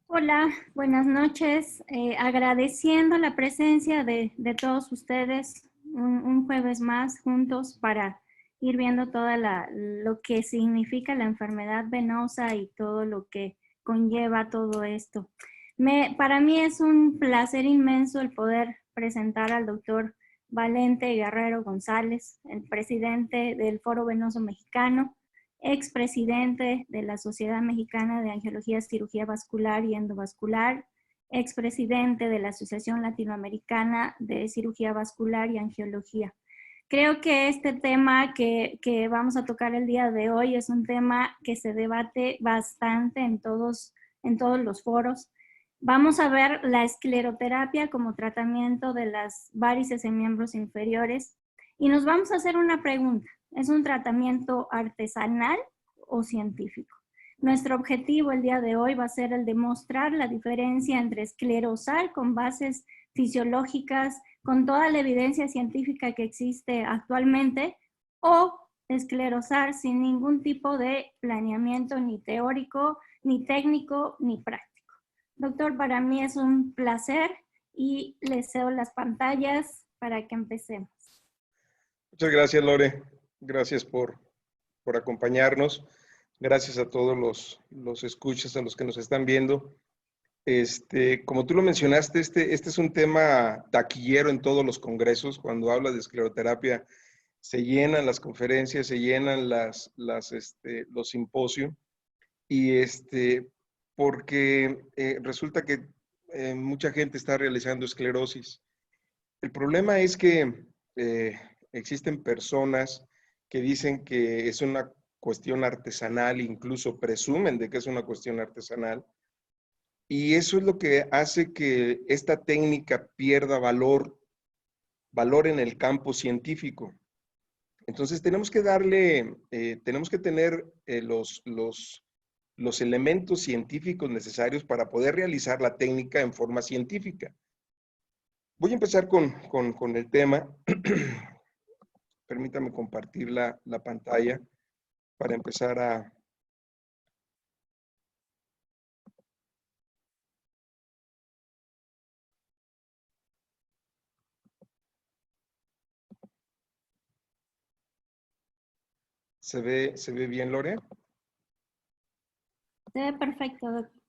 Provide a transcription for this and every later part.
Hola, buenas noches. Agradeciendo la presencia de todos ustedes un jueves más juntos para ir viendo lo que significa la enfermedad venosa y todo lo que conlleva todo esto. Para mí es un placer inmenso el poder presentar al doctor Valente Guerrero González, el presidente del Foro Venoso Mexicano, expresidente de la Sociedad Mexicana de Angiología, Cirugía Vascular y Endovascular, expresidente de la Asociación Latinoamericana de Cirugía Vascular y Angiología. Creo que este tema que vamos a tocar el día de hoy es un tema que se debate bastante en todos los foros. Vamos a ver la escleroterapia como tratamiento de las varices en miembros inferiores y nos vamos a hacer una pregunta. ¿Es un tratamiento artesanal o científico? Nuestro objetivo el día de hoy va a ser el demostrar la diferencia entre esclerosar con bases fisiológicas, con toda la evidencia científica que existe actualmente, o esclerosar sin ningún tipo de planeamiento ni teórico, ni técnico, ni práctico. Doctor, para mí es un placer y les cedo las pantallas para que empecemos. Muchas gracias, Lore. Gracias por acompañarnos. Gracias a todos los escuchas, a los que nos están viendo. Como tú lo mencionaste, este es un tema taquillero en todos los congresos. Cuando hablas de escleroterapia, se llenan las conferencias, se llenan los simposios. Y porque resulta que mucha gente está realizando esclerosis. El problema es que existen personas que dicen que es una cuestión artesanal, incluso presumen de que es una cuestión artesanal, y eso es lo que hace que esta técnica pierda valor en el campo científico. Entonces tenemos que tenemos que tener los elementos científicos necesarios para poder realizar la técnica en forma científica. Voy a empezar con el tema. Permítame compartir la pantalla para empezar a... ¿Se ve bien, Lore? Se ve perfecto, doctor.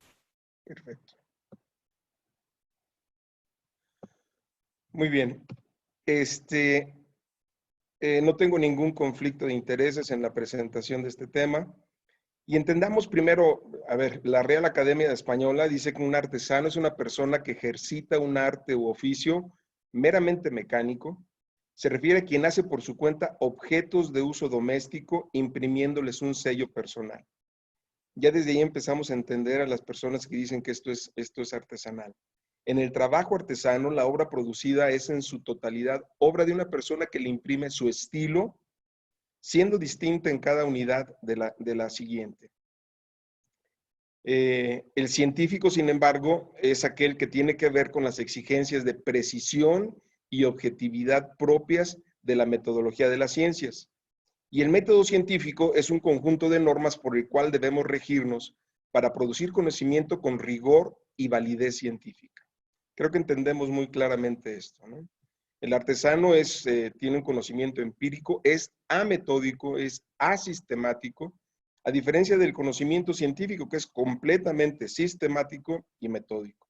Perfecto. Muy bien. No tengo ningún conflicto de intereses en la presentación de este tema. Y entendamos primero, a ver, la Real Academia Española dice que un artesano es una persona que ejercita un arte u oficio meramente mecánico. Se refiere a quien hace por su cuenta objetos de uso doméstico, imprimiéndoles un sello personal. Ya desde ahí empezamos a entender a las personas que dicen que esto es artesanal. En el trabajo artesano, la obra producida es en su totalidad obra de una persona que le imprime su estilo, siendo distinta en cada unidad de la siguiente. El científico, sin embargo, es aquel que tiene que ver con las exigencias de precisión y objetividad propias de la metodología de las ciencias. Y el método científico es un conjunto de normas por el cual debemos regirnos para producir conocimiento con rigor y validez científica. Creo que entendemos muy claramente esto, ¿no? El artesano tiene un conocimiento empírico, es ametódico, es asistemático, a diferencia del conocimiento científico, que es completamente sistemático y metódico.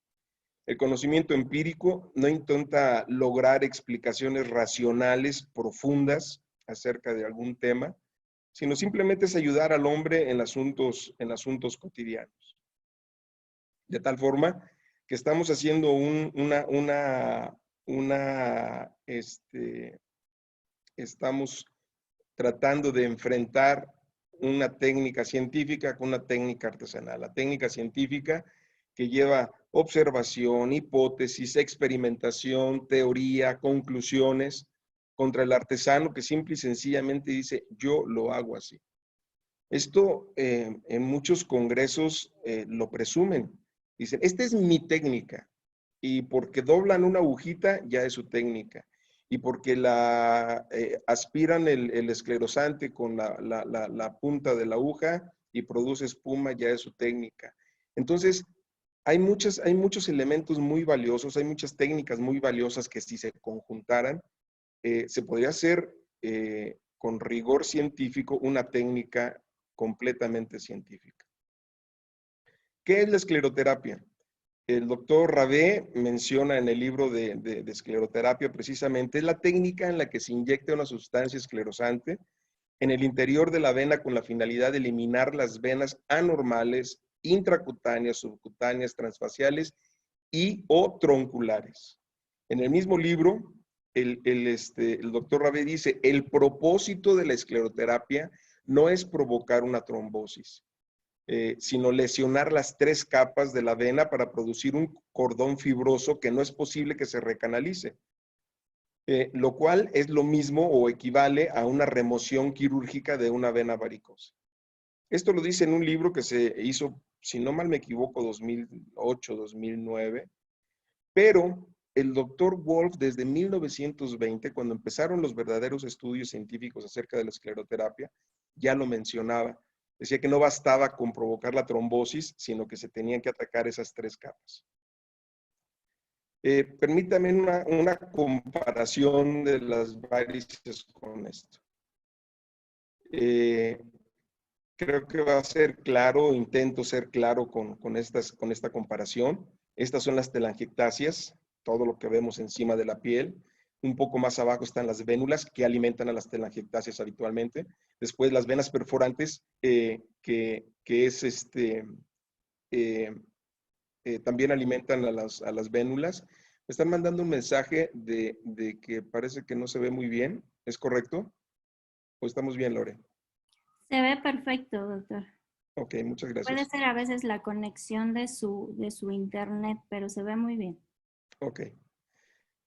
El conocimiento empírico no intenta lograr explicaciones racionales profundas acerca de algún tema, sino simplemente es ayudar al hombre en asuntos cotidianos. De tal forma que estamos haciendo estamos tratando de enfrentar una técnica científica con una técnica artesanal. La técnica científica que lleva observación, hipótesis, experimentación, teoría, conclusiones, contra el artesano que simple y sencillamente dice, yo lo hago así. Esto en muchos congresos lo presumen. Dicen, esta es mi técnica. Y porque doblan una agujita, ya es su técnica. Y porque aspiran el esclerosante con la punta de la aguja y produce espuma, ya es su técnica. Entonces, hay muchos elementos muy valiosos, hay muchas técnicas muy valiosas que si se conjuntaran, se podría hacer con rigor científico una técnica completamente científica. ¿Qué es la escleroterapia? El doctor Rabé menciona en el libro de escleroterapia precisamente, es la técnica en la que se inyecta una sustancia esclerosante en el interior de la vena con la finalidad de eliminar las venas anormales, intracutáneas, subcutáneas, transfaciales y o tronculares. En el mismo libro, el doctor Rabé dice, el propósito de la escleroterapia no es provocar una trombosis, sino lesionar las 3 capas de la vena para producir un cordón fibroso que no es posible que se recanalice. Lo cual es lo mismo o equivale a una remoción quirúrgica de una vena varicosa. Esto lo dice en un libro que se hizo, si no mal me equivoco, 2008, 2009, pero el doctor Wolf desde 1920, cuando empezaron los verdaderos estudios científicos acerca de la escleroterapia, ya lo mencionaba. Decía que no bastaba con provocar la trombosis, sino que se tenían que atacar esas 3 capas. Permítame una comparación de las varices con esto. Creo que va a ser claro, intento ser claro con esta comparación. Estas son las telangiectasias, todo lo que vemos encima de la piel. Un poco más abajo están las vénulas que alimentan a las telangiectasias habitualmente. Después las venas perforantes, que es también alimentan a las vénulas. Me están mandando un mensaje de que parece que no se ve muy bien. ¿Es correcto? ¿O estamos bien, Lore? Se ve perfecto, doctor. Ok, muchas Puede gracias. ser a veces la conexión de su internet, pero se ve muy bien. Ok.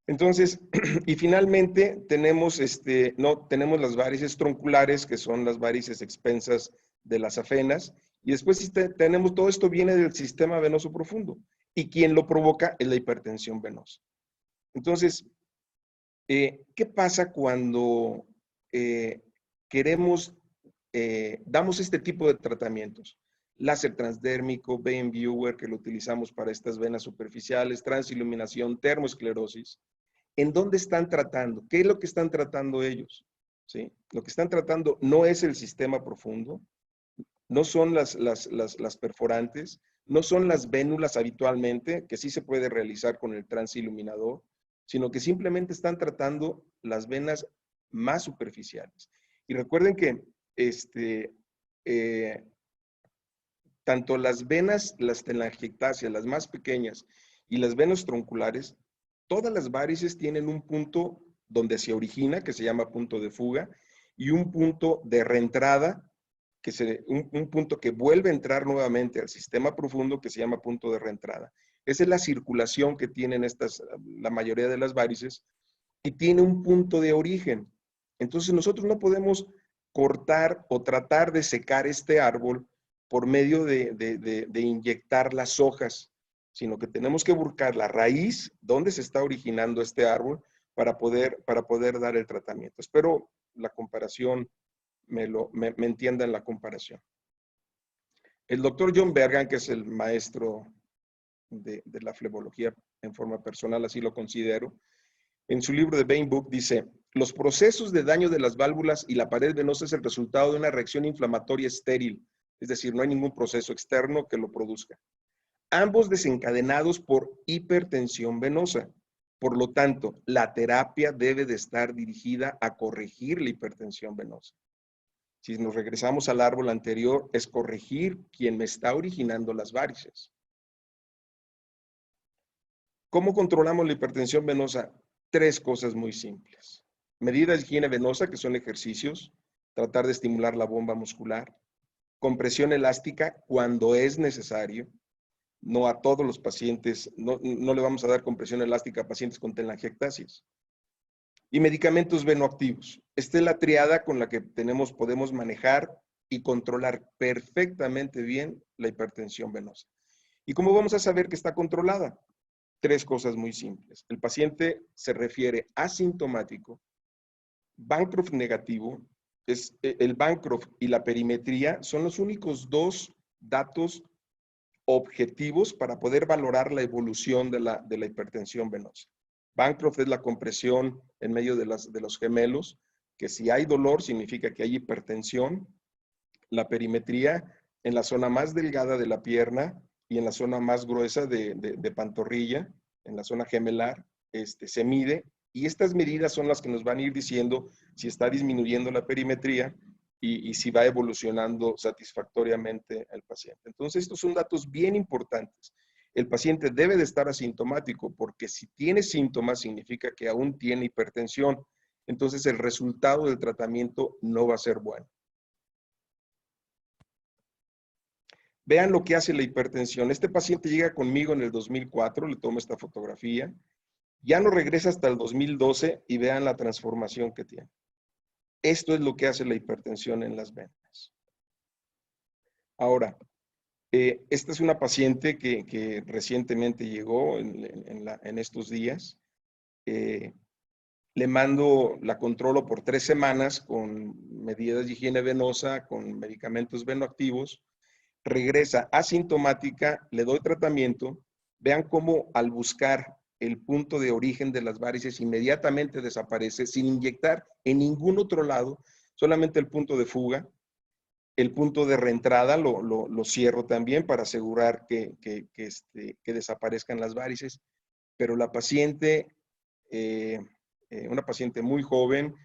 Entonces, y finalmente tenemos, tenemos las varices tronculares, que son las varices expensas de las afenas, y después tenemos, todo esto viene del sistema venoso profundo, y quien lo provoca es la hipertensión venosa. Entonces, ¿qué pasa cuando damos este tipo de tratamientos? Láser transdérmico, Vein Viewer, que lo utilizamos para estas venas superficiales, transiluminación, termoesclerosis. ¿En dónde están tratando? ¿Qué es lo que están tratando ellos? ¿Sí? Lo que están tratando no es el sistema profundo, no son las perforantes, no son las vénulas habitualmente, que sí se puede realizar con el transiluminador, sino que simplemente están tratando las venas más superficiales. Y recuerden que tanto las venas, las telangiectasias, las más pequeñas, y las venas tronculares, todas las varices tienen un punto donde se origina, que se llama punto de fuga, y un punto de reentrada, un punto que vuelve a entrar nuevamente al sistema profundo, que se llama punto de reentrada. Esa es la circulación que tienen la mayoría de las varices, y tiene un punto de origen. Entonces nosotros no podemos cortar o tratar de secar este árbol por medio de inyectar las hojas, sino que tenemos que buscar la raíz, donde se está originando este árbol, para poder dar el tratamiento. Espero la comparación, me entiendan la comparación. El doctor John Bergan, que es el maestro de la flebología en forma personal, así lo considero, en su libro de Vein Book dice, los procesos de daño de las válvulas y la pared venosa es el resultado de una reacción inflamatoria estéril, es decir, no hay ningún proceso externo que lo produzca. Ambos desencadenados por hipertensión venosa. Por lo tanto, la terapia debe de estar dirigida a corregir la hipertensión venosa. Si nos regresamos al árbol anterior, es corregir quien me está originando las varices. ¿Cómo controlamos la hipertensión venosa? 3 cosas muy simples. Medidas de higiene venosa, que son ejercicios, tratar de estimular la bomba muscular, compresión elástica cuando es necesario, no a todos los pacientes, no le vamos a dar compresión elástica a pacientes con telangiectasias. Y medicamentos venoactivos. Esta es la triada con la que podemos manejar y controlar perfectamente bien la hipertensión venosa. ¿Y cómo vamos a saber que está controlada? 3 cosas muy simples. El paciente se refiere asintomático, Bancroft negativo, el Bancroft y la perimetría son los únicos 2 datos objetivos para poder valorar la evolución de la hipertensión venosa. Bancroft es la compresión en medio de los gemelos, que si hay dolor significa que hay hipertensión. La perimetría en la zona más delgada de la pierna y en la zona más gruesa de pantorrilla, en la zona gemelar, se mide, y estas medidas son las que nos van a ir diciendo si está disminuyendo la perimetría y si va evolucionando satisfactoriamente el paciente. Entonces, estos son datos bien importantes. El paciente debe de estar asintomático, porque si tiene síntomas significa que aún tiene hipertensión. Entonces, el resultado del tratamiento no va a ser bueno. Vean lo que hace la hipertensión. Este paciente llega conmigo en el 2004, le tomo esta fotografía, ya no regresa hasta el 2012 y vean la transformación que tiene. Esto es lo que hace la hipertensión en las venas. Ahora, esta es una paciente que recientemente llegó en estos días. Le mando, la controlo por 3 semanas con medidas de higiene venosa, con medicamentos venoactivos. Regresa asintomática, le doy tratamiento. Vean cómo al buscar el punto de origen de las varices inmediatamente desaparece sin inyectar en ningún otro lado, solamente el punto de fuga. El punto de reentrada lo cierro también para asegurar que desaparezcan las varices. Pero la paciente, una paciente muy joven,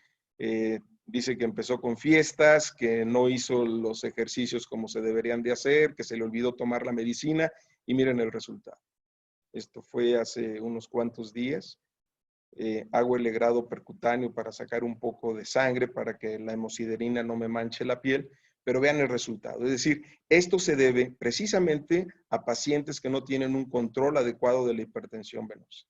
dice que empezó con fiestas, que no hizo los ejercicios como se deberían de hacer, que se le olvidó tomar la medicina, y miren el resultado. Esto fue hace unos cuantos días. Hago el legrado percutáneo para sacar un poco de sangre para que la hemosiderina no me manche la piel, pero vean el resultado. Es decir, esto se debe precisamente a pacientes que no tienen un control adecuado de la hipertensión venosa.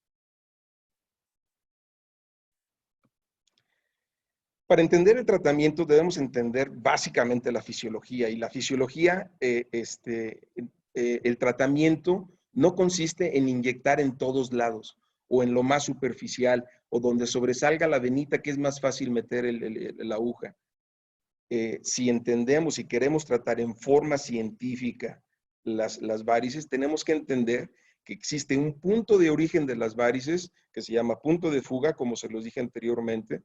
Para entender el tratamiento debemos entender básicamente la fisiología, y la fisiología, el tratamiento no consiste en inyectar en todos lados o en lo más superficial o donde sobresalga la venita, que es más fácil meter la aguja. Si entendemos y queremos tratar en forma científica las varices, tenemos que entender que existe un punto de origen de las varices que se llama punto de fuga, como se los dije anteriormente,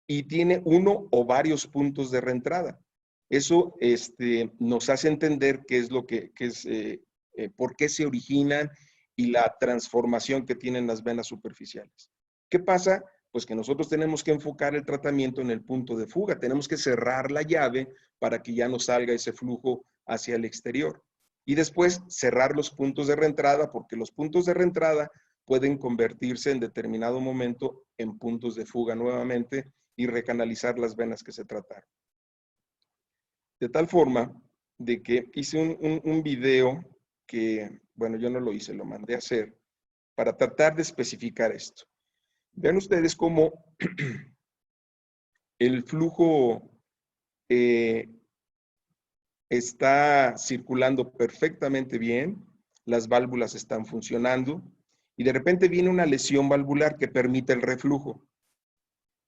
y tiene uno o varios puntos de reentrada. Eso nos hace entender qué es lo por qué se originan y la transformación que tienen las venas superficiales. ¿Qué pasa? Pues que nosotros tenemos que enfocar el tratamiento en el punto de fuga. Tenemos que cerrar la llave para que ya no salga ese flujo hacia el exterior. Y después cerrar los puntos de reentrada, porque los puntos de reentrada pueden convertirse en determinado momento en puntos de fuga nuevamente y recanalizar las venas que se trataron. De tal forma de que hice un video que, bueno, yo no lo hice, lo mandé a hacer para tratar de especificar esto. Vean ustedes cómo el flujo está circulando perfectamente bien, las válvulas están funcionando y de repente viene una lesión valvular que permite el reflujo.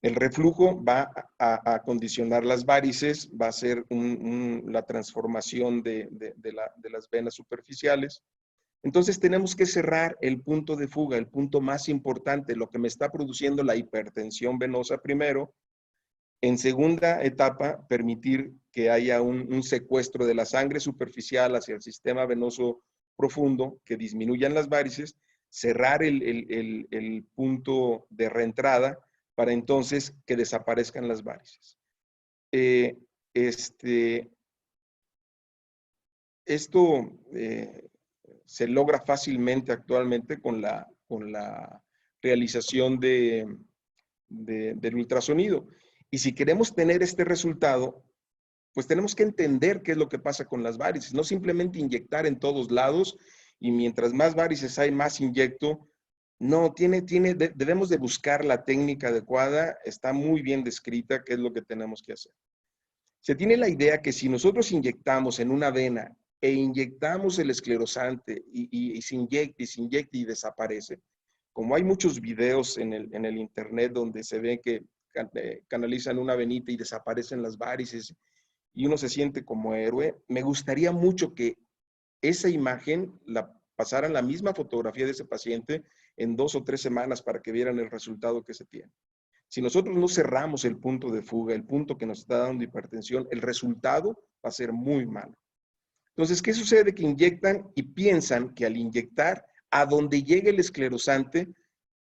El reflujo va a condicionar las varices, va a ser la transformación de las venas superficiales. Entonces tenemos que cerrar el punto de fuga, el punto más importante, lo que me está produciendo la hipertensión venosa primero. En segunda etapa, permitir que haya un secuestro de la sangre superficial hacia el sistema venoso profundo, que disminuyan las varices, cerrar el punto de reentrada, para entonces que desaparezcan las varices. Esto se logra fácilmente actualmente con la realización del ultrasonido. Y si queremos tener este resultado, pues tenemos que entender qué es lo que pasa con las varices, no simplemente inyectar en todos lados y mientras más varices hay, más inyecto. No, debemos de buscar la técnica adecuada, está muy bien descrita qué es lo que tenemos que hacer. Se tiene la idea que si nosotros inyectamos en una vena e inyectamos el esclerosante y se inyecta y desaparece, como hay muchos videos en el internet donde se ve que canalizan una venita y desaparecen las varices y uno se siente como héroe, me gustaría mucho que esa imagen, pasaran la misma fotografía de ese paciente en 2 o 3 semanas para que vieran el resultado que se tiene. Si nosotros no cerramos el punto de fuga, el punto que nos está dando hipertensión, el resultado va a ser muy malo. Entonces, ¿qué sucede? Que inyectan y piensan que al inyectar, a donde llegue el esclerosante,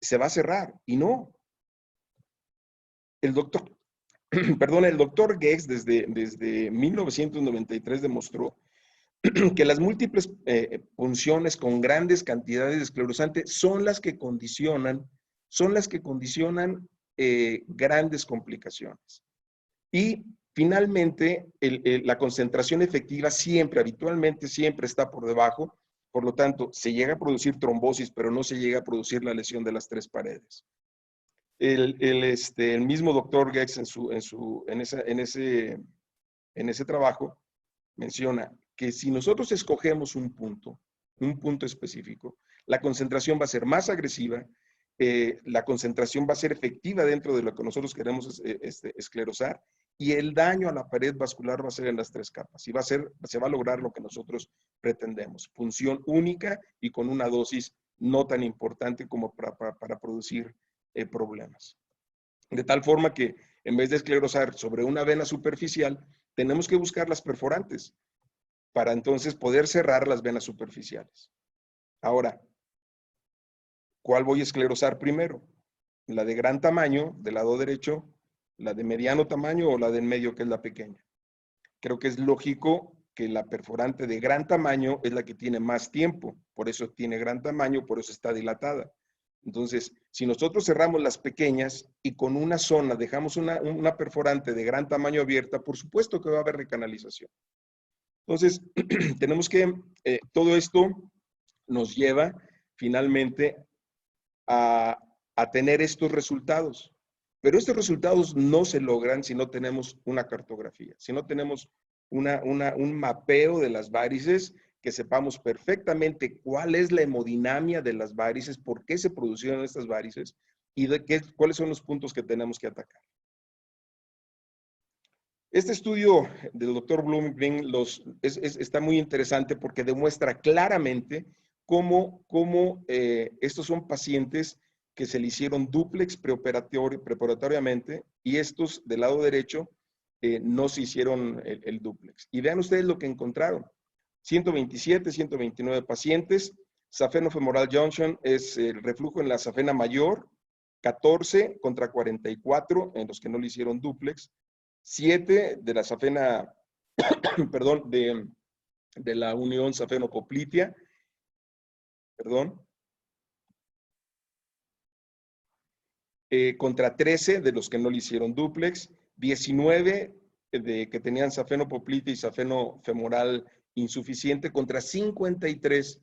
se va a cerrar. Y no. El doctor, perdón, el doctor Goetz desde 1993 demostró que las múltiples punciones con grandes cantidades de esclerosante son las que condicionan grandes complicaciones. Y finalmente, la concentración efectiva habitualmente siempre está por debajo. Por lo tanto, se llega a producir trombosis, pero no se llega a producir la lesión de las 3 paredes. El mismo doctor Goetz en ese trabajo menciona que si nosotros escogemos un punto específico, la concentración va a ser más agresiva, la concentración va a ser efectiva dentro de lo que nosotros queremos esclerosar, y el daño a la pared vascular va a ser en las 3 capas, y se va a lograr lo que nosotros pretendemos, punción única y con una dosis no tan importante como para producir problemas. De tal forma que en vez de esclerosar sobre una vena superficial, tenemos que buscar las perforantes para entonces poder cerrar las venas superficiales. Ahora, ¿cuál voy a esclerosar primero? ¿La de gran tamaño, del lado derecho, la de mediano tamaño o la del medio, que es la pequeña? Creo que es lógico que la perforante de gran tamaño es la que tiene más tiempo, por eso tiene gran tamaño, por eso está dilatada. Entonces, si nosotros cerramos las pequeñas y con una zona dejamos una perforante de gran tamaño abierta, por supuesto que va a haber recanalización. Entonces, tenemos que, todo esto nos lleva finalmente a tener estos resultados. Pero estos resultados no se logran si no tenemos una cartografía, si no tenemos un mapeo de las varices, que sepamos perfectamente cuál es la hemodinamia de las varices, por qué se producieron estas varices y cuáles son los puntos que tenemos que atacar. Este estudio del doctor Blumgren está muy interesante porque demuestra claramente cómo estos son pacientes que se le hicieron dúplex preparatoriamente, y estos del lado derecho no se hicieron el dúplex. Y vean ustedes lo que encontraron. 127, 129 pacientes. Safeno femoral junction es el reflujo en la safena mayor, 14 contra 44 en los que no le hicieron dúplex. 7 de la safena, perdón, de la unión safeno-poplitea, perdón, contra 13 de los que no le hicieron dúplex, 19 que tenían safeno-poplitea y safeno femoral insuficiente contra 53.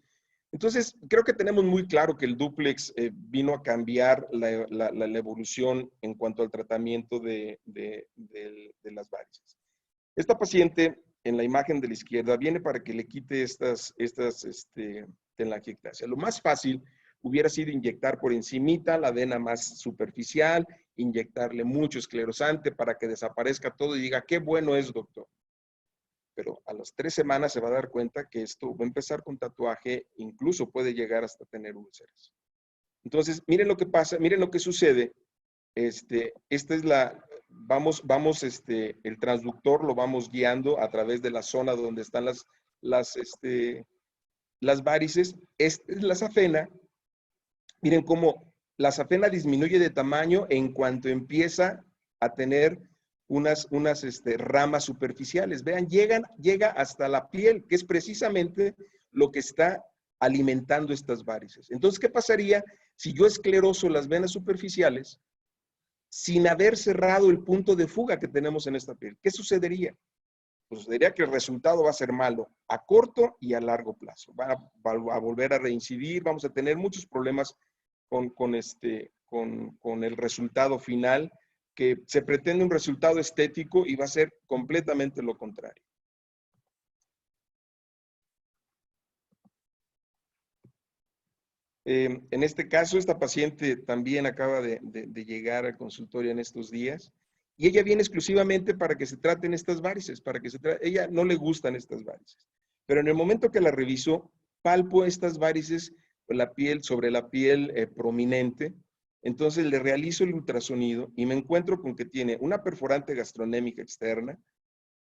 Entonces, creo que tenemos muy claro que el dúplex vino a cambiar la evolución en cuanto al tratamiento de las varices. Esta paciente, en la imagen de la izquierda, viene para que le quite estas telangiectasias. Lo más fácil hubiera sido inyectar por encimita la vena más superficial, inyectarle mucho esclerosante para que desaparezca todo y diga, qué bueno es, doctor. Pero a las 3 semanas se va a dar cuenta que esto va a empezar con tatuaje, incluso puede llegar hasta tener úlceras. Entonces, miren lo que pasa, miren lo que sucede. Esta es el transductor lo vamos guiando a través de la zona donde están las varices. Esta es la safena. Miren cómo la safena disminuye de tamaño en cuanto empieza a tener unas ramas superficiales. Vean, llega hasta la piel, que es precisamente lo que está alimentando estas varices. Entonces, ¿qué pasaría si yo escleroso las venas superficiales sin haber cerrado el punto de fuga que tenemos en esta piel? ¿Qué sucedería? Pues sucedería que el resultado va a ser malo a corto y a largo plazo. Va a volver a reincidir, vamos a tener muchos problemas con el resultado final, que se pretende un resultado estético y va a ser completamente lo contrario. En este caso, esta paciente también acaba de llegar al consultorio en estos días, y ella viene exclusivamente para que se traten estas varices, ella no le gustan estas varices. Pero en el momento que la reviso, palpo estas varices sobre la piel prominente. Entonces le realizo el ultrasonido y me encuentro con que tiene una perforante gastronémica externa,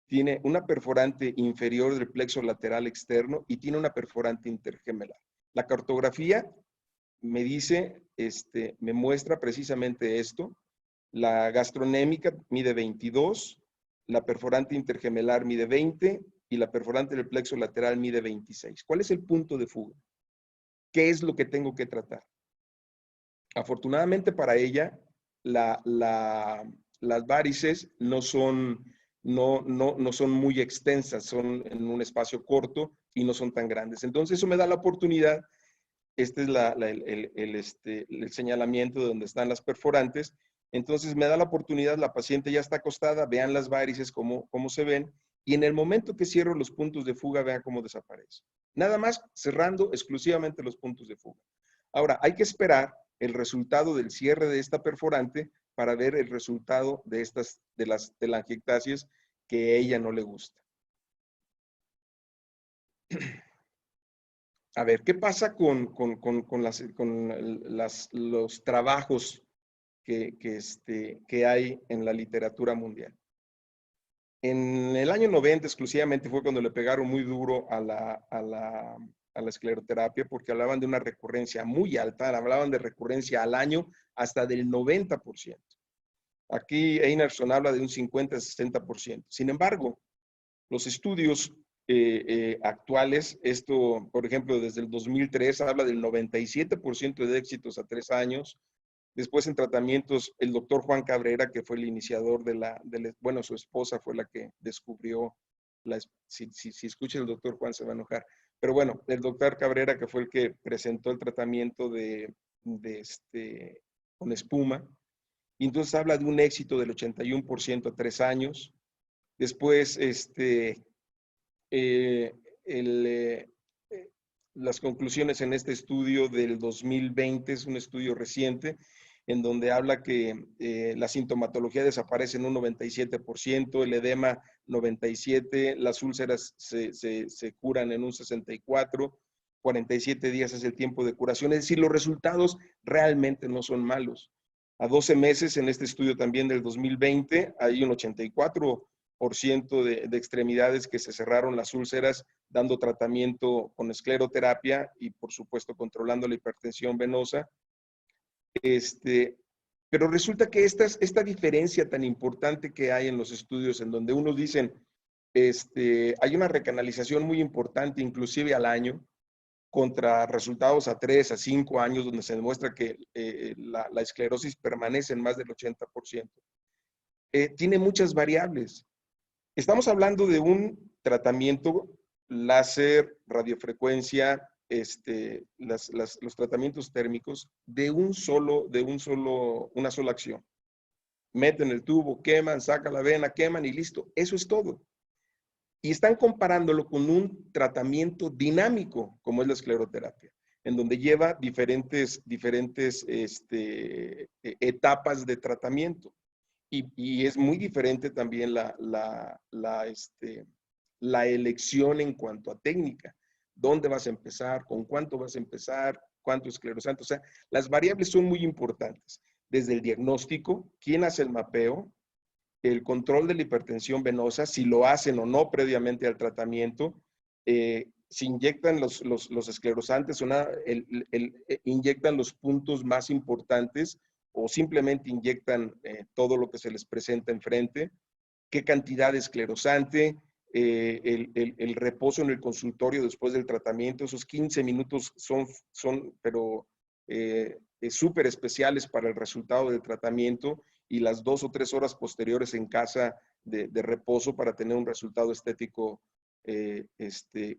tiene una perforante inferior del plexo lateral externo y tiene una perforante intergemelar. La cartografía me dice, me muestra precisamente esto. La gastronémica mide 22, la perforante intergemelar mide 20 y la perforante del plexo lateral mide 26. ¿Cuál es el punto de fuga? ¿Qué es lo que tengo que tratar? Afortunadamente para ella, las varices no son muy extensas, son en un espacio corto y no son tan grandes. Entonces eso me da la oportunidad, este es el señalamiento de donde están las perforantes. Entonces me da la oportunidad, la paciente ya está acostada, vean las varices cómo se ven, y en el momento que cierro los puntos de fuga, vean cómo desaparece. Nada más cerrando exclusivamente los puntos de fuga. Ahora, hay que esperar el resultado del cierre de esta perforante para ver el resultado de las telangiectasias que a ella no le gusta. A ver, ¿qué pasa con los trabajos que hay en la literatura mundial? En el año 90 exclusivamente fue cuando le pegaron muy duro a la escleroterapia, porque hablaban de una recurrencia muy alta, hablaban de recurrencia al año hasta del 90%. Aquí Einarsson habla de un 50-60%. Sin embargo, los estudios actuales, esto, por ejemplo, desde el 2003, habla del 97% de éxitos a 3 años. Después en tratamientos, el doctor Juan Cabrera, que fue el iniciador bueno, su esposa fue la que descubrió, si escucha el doctor Juan se va a enojar, pero bueno, el doctor Cabrera, que fue el que presentó el tratamiento con espuma, y entonces habla de un éxito del 81% a 3 años. Después, las conclusiones en este estudio del 2020, es un estudio reciente, en donde habla que la sintomatología desaparece en un 97%, el edema 97%, las úlceras se curan en un 64%, 47 días es el tiempo de curación, es decir, los resultados realmente no son malos. A 12 meses en este estudio también del 2020 hay un 84% de extremidades que se cerraron las úlceras dando tratamiento con escleroterapia y por supuesto controlando la hipertensión venosa. Pero resulta que esta diferencia tan importante que hay en los estudios en donde unos dicen hay una recanalización muy importante inclusive al año contra resultados a 3 a 5 años donde se demuestra que la esclerosis permanece en más del 80%. Tiene muchas variables. Estamos hablando de un tratamiento láser, radiofrecuencia, los tratamientos térmicos de una sola acción. Meten el tubo, queman, sacan la vena, queman y listo. Eso es todo. Y están comparándolo con un tratamiento dinámico, como es la escleroterapia, en donde lleva diferentes etapas de tratamiento. Y es muy diferente también la elección en cuanto a técnica. ¿Dónde vas a empezar? ¿Con cuánto vas a empezar? ¿Cuánto esclerosante? O sea, las variables son muy importantes. Desde el diagnóstico, quién hace el mapeo, el control de la hipertensión venosa, si lo hacen o no previamente al tratamiento, si inyectan los esclerosantes, inyectan los puntos más importantes o simplemente inyectan todo lo que se les presenta enfrente, qué cantidad de esclerosante, el reposo en el consultorio después del tratamiento, esos 15 minutos son súper especiales para el resultado del tratamiento y las 2 o 3 horas posteriores en casa de reposo para tener un resultado estético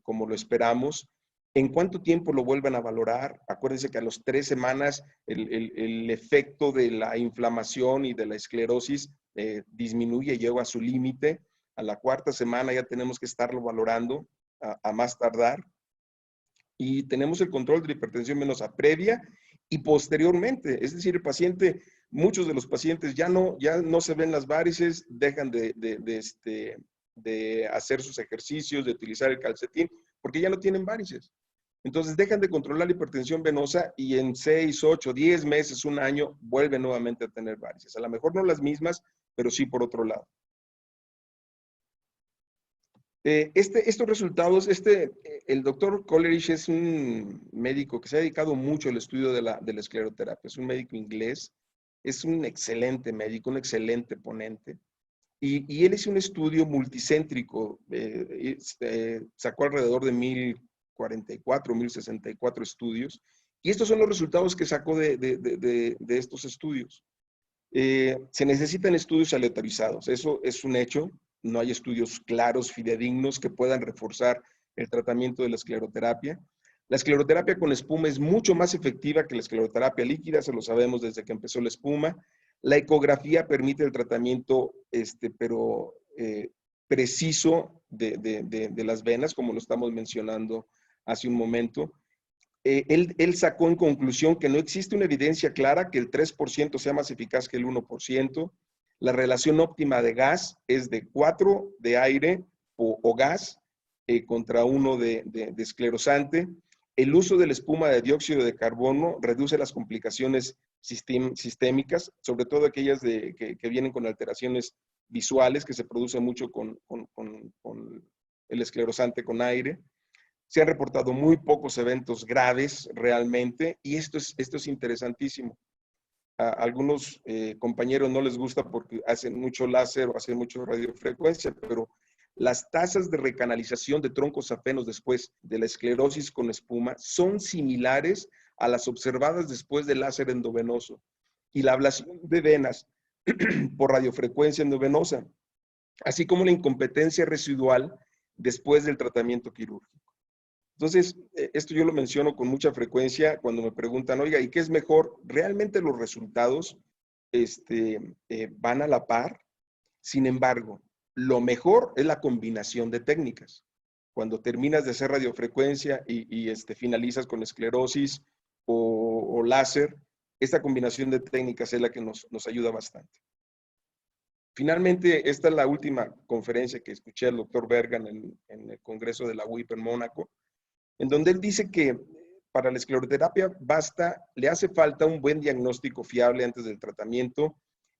como lo esperamos. ¿En cuánto tiempo lo vuelven a valorar? Acuérdense que a las 3 semanas el efecto de la inflamación y de la esclerosis disminuye, llega a su límite. A la 4ª semana ya tenemos que estarlo valorando a más tardar. Y tenemos el control de la hipertensión venosa previa y posteriormente. Es decir, el paciente, muchos de los pacientes ya no se ven las varices, dejan de de hacer sus ejercicios, de utilizar el calcetín, porque ya no tienen varices. Entonces dejan de controlar la hipertensión venosa y en 6, 8, 10 meses, un año, vuelven nuevamente a tener varices. A lo mejor no las mismas, pero sí por otro lado. Estos resultados, el doctor Coleridge es un médico que se ha dedicado mucho al estudio de la escleroterapia. Es un médico inglés, es un excelente médico, un excelente ponente. Y él hizo un estudio multicéntrico, sacó alrededor de 1044, 1064 estudios. Y estos son los resultados que sacó de estos estudios. Se necesitan estudios aleatorizados, eso es un hecho. No hay estudios claros, fidedignos, que puedan reforzar el tratamiento de la escleroterapia. La escleroterapia con espuma es mucho más efectiva que la escleroterapia líquida, se lo sabemos desde que empezó la espuma. La ecografía permite el tratamiento, pero preciso de las venas, como lo estamos mencionando hace un momento. Él sacó en conclusión que no existe una evidencia clara que el 3% sea más eficaz que el 1%. La relación óptima de gas es de 4 de aire o gas contra 1 de esclerosante. El uso de la espuma de dióxido de carbono reduce las complicaciones sistémicas, sobre todo aquellas que vienen con alteraciones visuales, que se producen mucho con el esclerosante con aire. Se han reportado muy pocos eventos graves realmente, y esto es interesantísimo. A algunos compañeros no les gusta porque hacen mucho láser o hacen mucho radiofrecuencia, pero las tasas de recanalización de troncos safenos después de la esclerosis con espuma son similares a las observadas después del láser endovenoso y la ablación de venas por radiofrecuencia endovenosa, así como la incompetencia residual después del tratamiento quirúrgico. Entonces, esto yo lo menciono con mucha frecuencia cuando me preguntan, oiga, ¿y qué es mejor? Realmente los resultados van a la par. Sin embargo, lo mejor es la combinación de técnicas. Cuando terminas de hacer radiofrecuencia y finalizas con esclerosis o láser, esta combinación de técnicas es la que nos ayuda bastante. Finalmente, esta es la última conferencia que escuché al doctor Bergan en el Congreso de la UIP en Mónaco, en donde él dice que para la escleroterapia le hace falta un buen diagnóstico fiable antes del tratamiento,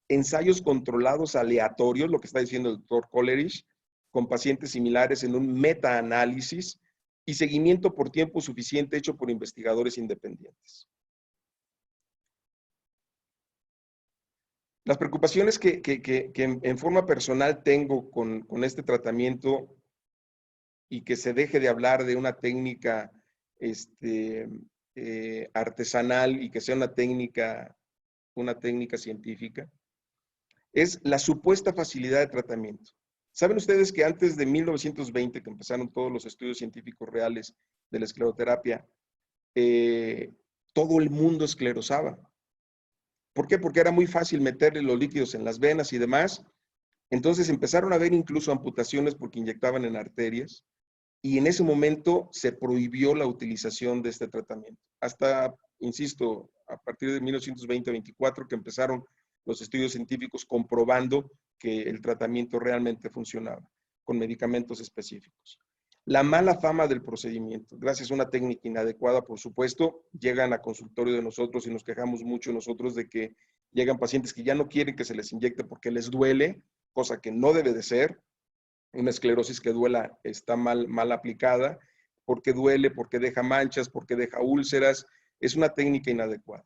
ensayos controlados aleatorios, lo que está diciendo el doctor Coleridge, con pacientes similares en un metaanálisis y seguimiento por tiempo suficiente hecho por investigadores independientes. Las preocupaciones que en forma personal tengo con este tratamiento y que se deje de hablar de una técnica artesanal y que sea una técnica científica, es la supuesta facilidad de tratamiento. ¿Saben ustedes que antes de 1920, que empezaron todos los estudios científicos reales de la escleroterapia, todo el mundo esclerosaba? ¿Por qué? Porque era muy fácil meterle los líquidos en las venas y demás. Entonces empezaron a haber incluso amputaciones porque inyectaban en arterias. Y en ese momento se prohibió la utilización de este tratamiento. Hasta, insisto, a partir de 1920-24 que empezaron los estudios científicos comprobando que el tratamiento realmente funcionaba con medicamentos específicos. La mala fama del procedimiento, gracias a una técnica inadecuada, por supuesto, llegan a consultorio de nosotros y nos quejamos mucho nosotros de que llegan pacientes que ya no quieren que se les inyecte porque les duele, cosa que no debe de ser. Una esclerosis que duela está mal aplicada, porque duele, porque deja manchas, porque deja úlceras. Es una técnica inadecuada.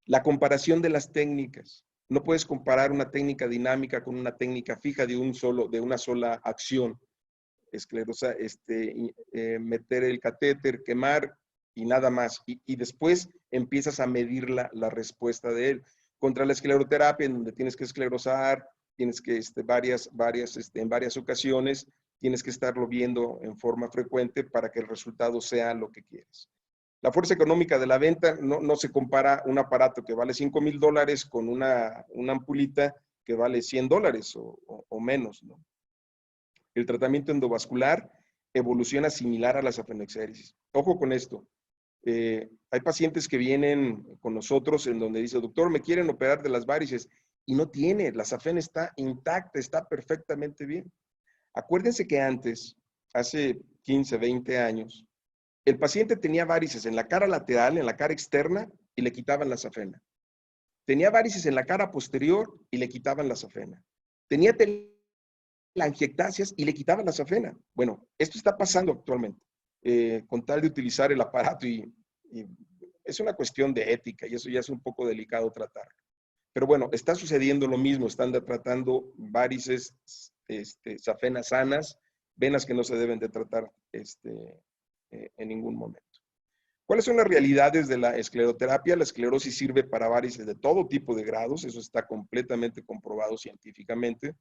La comparación de las técnicas. No puedes comparar una técnica dinámica con una técnica fija de una sola acción. Esclerosa, meter el catéter, quemar y nada más. Y después empiezas a medir la respuesta de él. Contra la escleroterapia, en donde tienes que esclerosar, tienes que, en varias ocasiones, tienes que estarlo viendo en forma frecuente para que el resultado sea lo que quieres. La fuerza económica de la venta no se compara un aparato que vale $5,000 con una ampulita que vale $100 o menos, ¿no? El tratamiento endovascular evoluciona similar a la safenexeresis. Ojo con esto. Hay pacientes que vienen con nosotros en donde dice, doctor, me quieren operar de las varices, y no tiene, la safena está intacta, está perfectamente bien. Acuérdense que antes, hace 15, 20 años, el paciente tenía varices en la cara lateral, en la cara externa, y le quitaban la safena. Tenía varices en la cara posterior y le quitaban la safena. Tenía telangiectasias y le quitaban la safena. Bueno, esto está pasando actualmente, con tal de utilizar el aparato y es una cuestión de ética y eso ya es un poco delicado tratar. Pero bueno, está sucediendo lo mismo, están tratando varices, safenas sanas, venas que no se deben de tratar en ningún momento. ¿Cuáles son las realidades de la escleroterapia? La esclerosis sirve para varices de todo tipo de grados, eso está completamente comprobado científicamente.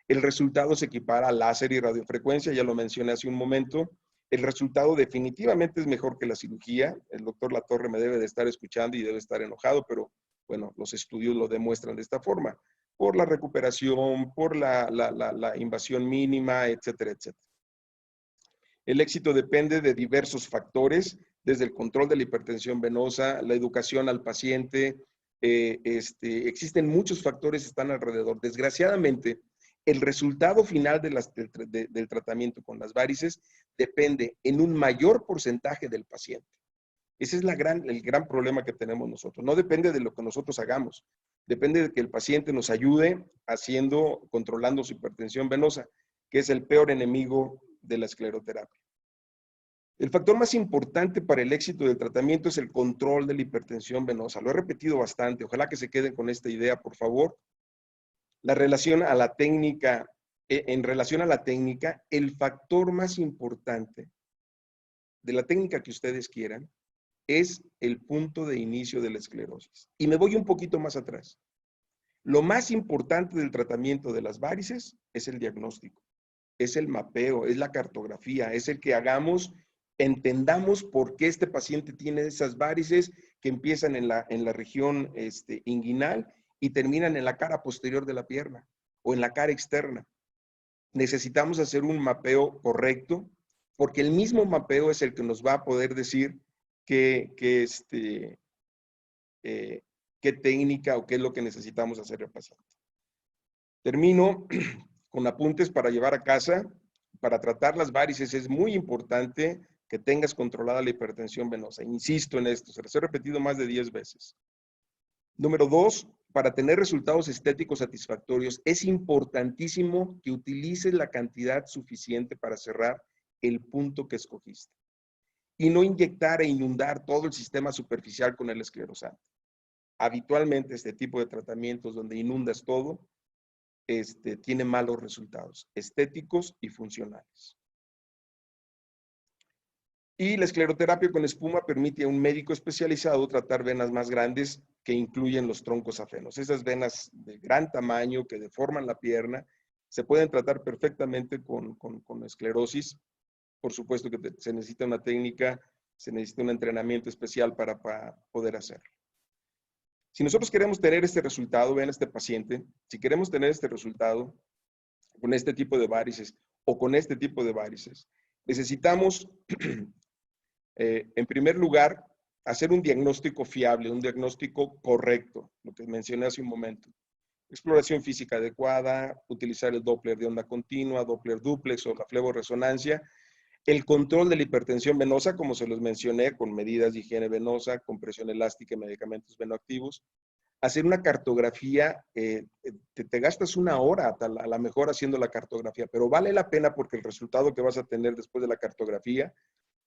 El resultado se equipara a láser y radiofrecuencia, ya lo mencioné hace un momento. El resultado definitivamente es mejor que la cirugía. El doctor Latorre me debe de estar escuchando y debe estar enojado, pero bueno, los estudios lo demuestran de esta forma, por la recuperación, por la invasión mínima, etcétera, etcétera. El éxito depende de diversos factores, desde el control de la hipertensión venosa, la educación al paciente, existen muchos factores que están alrededor. Desgraciadamente, el resultado final del tratamiento con las varices depende en un mayor porcentaje del paciente. Ese es el gran problema que tenemos nosotros. No depende de lo que nosotros hagamos. Depende de que el paciente nos ayude controlando su hipertensión venosa, que es el peor enemigo de la escleroterapia. El factor más importante para el éxito del tratamiento es el control de la hipertensión venosa. Lo he repetido bastante. Ojalá que se queden con esta idea, por favor. En relación a la técnica, el factor más importante de la técnica que ustedes quieran es el punto de inicio de la esclerosis. Y me voy un poquito más atrás. Lo más importante del tratamiento de las varices es el diagnóstico, es el mapeo, es la cartografía, es el que entendamos por qué este paciente tiene esas varices que empiezan en la región inguinal y terminan en la cara posterior de la pierna o en la cara externa. Necesitamos hacer un mapeo correcto porque el mismo mapeo es el que nos va a poder decir qué técnica o qué es lo que necesitamos hacer al paciente. Termino con apuntes para llevar a casa. Para tratar las varices es muy importante que tengas controlada la hipertensión venosa. Insisto en esto, se los he repetido más de 10 veces. Número 2, para tener resultados estéticos satisfactorios, es importantísimo que utilices la cantidad suficiente para cerrar el punto que escogiste y no inyectar e inundar todo el sistema superficial con el esclerosante. Habitualmente este tipo de tratamientos donde inundas todo, tiene malos resultados estéticos y funcionales. Y la escleroterapia con espuma permite a un médico especializado tratar venas más grandes que incluyen los troncos safenos. Esas venas de gran tamaño que deforman la pierna se pueden tratar perfectamente con esclerosis. Por supuesto que se necesita una técnica, se necesita un entrenamiento especial para poder hacerlo. Si nosotros queremos tener este resultado, vean este paciente, si queremos tener este resultado con este tipo de varices o con este tipo de varices, necesitamos, en primer lugar, hacer un diagnóstico fiable, un diagnóstico correcto, lo que mencioné hace un momento. Exploración física adecuada, utilizar el Doppler de onda continua, Doppler duplex o la fleboresonancia, el control de la hipertensión venosa, como se los mencioné, con medidas de higiene venosa, compresión elástica y medicamentos venoactivos. Hacer una cartografía, te gastas una hora a lo mejor haciendo la cartografía, pero vale la pena porque el resultado que vas a tener después de la cartografía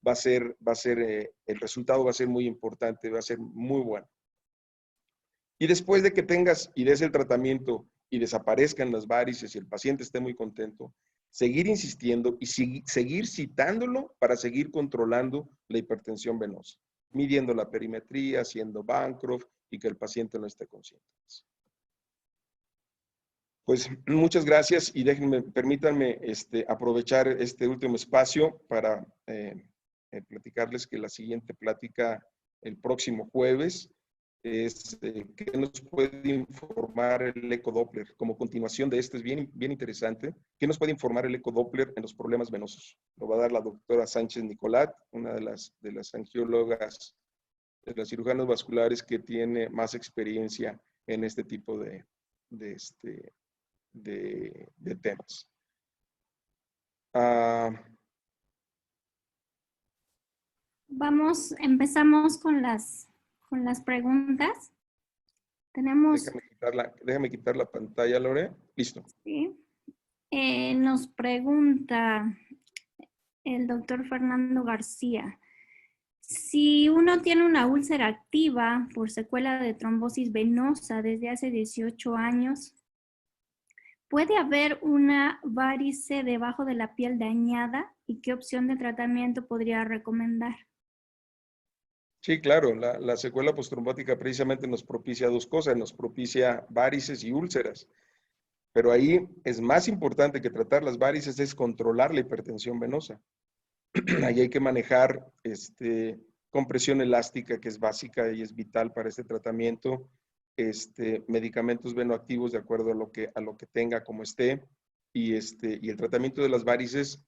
el resultado va a ser muy importante, va a ser muy bueno. Y después de que tengas y des el tratamiento y desaparezcan las varices y el paciente esté muy contento, seguir insistiendo y seguir citándolo para seguir controlando la hipertensión venosa, midiendo la perimetría, haciendo Bancroft y que el paciente no esté consciente. Pues muchas gracias y permítanme aprovechar este último espacio para platicarles que la siguiente plática el próximo jueves es qué nos puede informar el ecodoppler. Como continuación de esto es bien interesante. ¿Qué nos puede informar el ecodoppler en los problemas venosos? Lo va a dar la doctora Sánchez Nicolat, una de las angiólogas, de las cirujanas vasculares que tiene más experiencia en este tipo de temas. Ah, Empezamos con las preguntas. Tenemos, déjame quitar la pantalla, Lore. Listo. ¿sí? Nos pregunta el doctor Fernando García. Si uno tiene una úlcera activa por secuela de trombosis venosa desde hace 18 años, ¿puede haber una varice debajo de la piel dañada? ¿Y qué opción de tratamiento podría recomendar? Sí, claro, la secuela postrombótica precisamente nos propicia dos cosas, nos propicia varices y úlceras. Pero ahí es más importante que tratar las varices, es controlar la hipertensión venosa. Ahí hay que manejar compresión elástica, que es básica y es vital para este tratamiento, medicamentos venoactivos de acuerdo a lo que tenga como esté, y el tratamiento de las varices,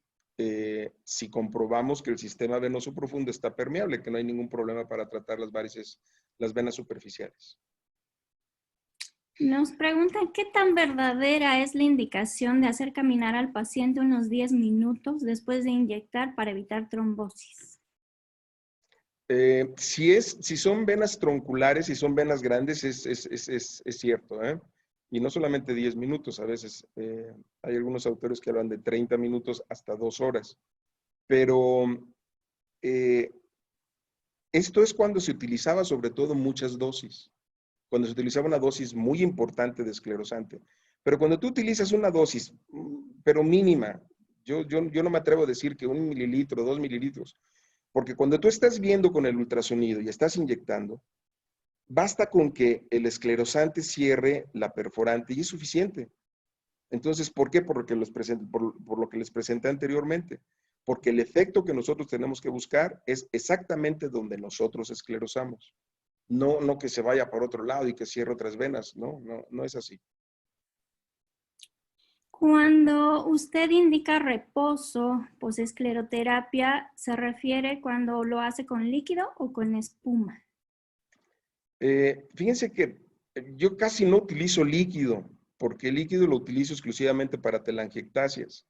si comprobamos que el sistema venoso profundo está permeable, que no hay ningún problema para tratar las varices, las venas superficiales. Nos preguntan qué tan verdadera es la indicación de hacer caminar al paciente unos 10 minutos después de inyectar para evitar trombosis. Si son venas tronculares, si son venas grandes, es cierto, ¿eh? Y no solamente 10 minutos, a veces hay algunos autores que hablan de 30 minutos hasta 2 horas. Pero eh, esto es cuando se utilizaba sobre todo muchas dosis, cuando se utilizaba una dosis muy importante de esclerosante. Pero cuando tú utilizas una dosis, pero mínima, yo no me atrevo a decir que 1 mililitro, 2 mililitros, porque cuando tú estás viendo con el ultrasonido y estás inyectando, basta con que el esclerosante cierre la perforante y es suficiente. Entonces, ¿por qué? Por lo que les presenté anteriormente. Porque el efecto que nosotros tenemos que buscar es exactamente donde nosotros esclerosamos. No que se vaya por otro lado y que cierre otras venas. No es así. Cuando usted indica reposo, posescleroterapia, ¿se refiere cuando lo hace con líquido o con espuma? Fíjense que yo casi no utilizo líquido, porque el líquido lo utilizo exclusivamente para telangiectasias.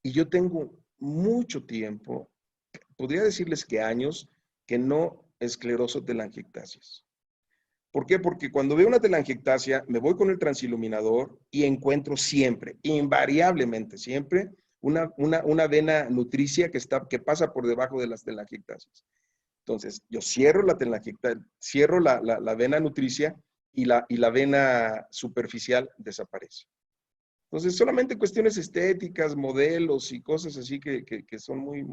Y yo tengo mucho tiempo, podría decirles que años, que no escleroso telangiectasias. ¿Por qué? Porque cuando veo una telangiectasia, me voy con el transiluminador y encuentro siempre, invariablemente siempre, una vena nutricia que pasa por debajo de las telangiectasias. Entonces, yo cierro cierro la vena nutricia y la vena superficial desaparece. Entonces, solamente cuestiones estéticas, modelos y cosas así que son muy...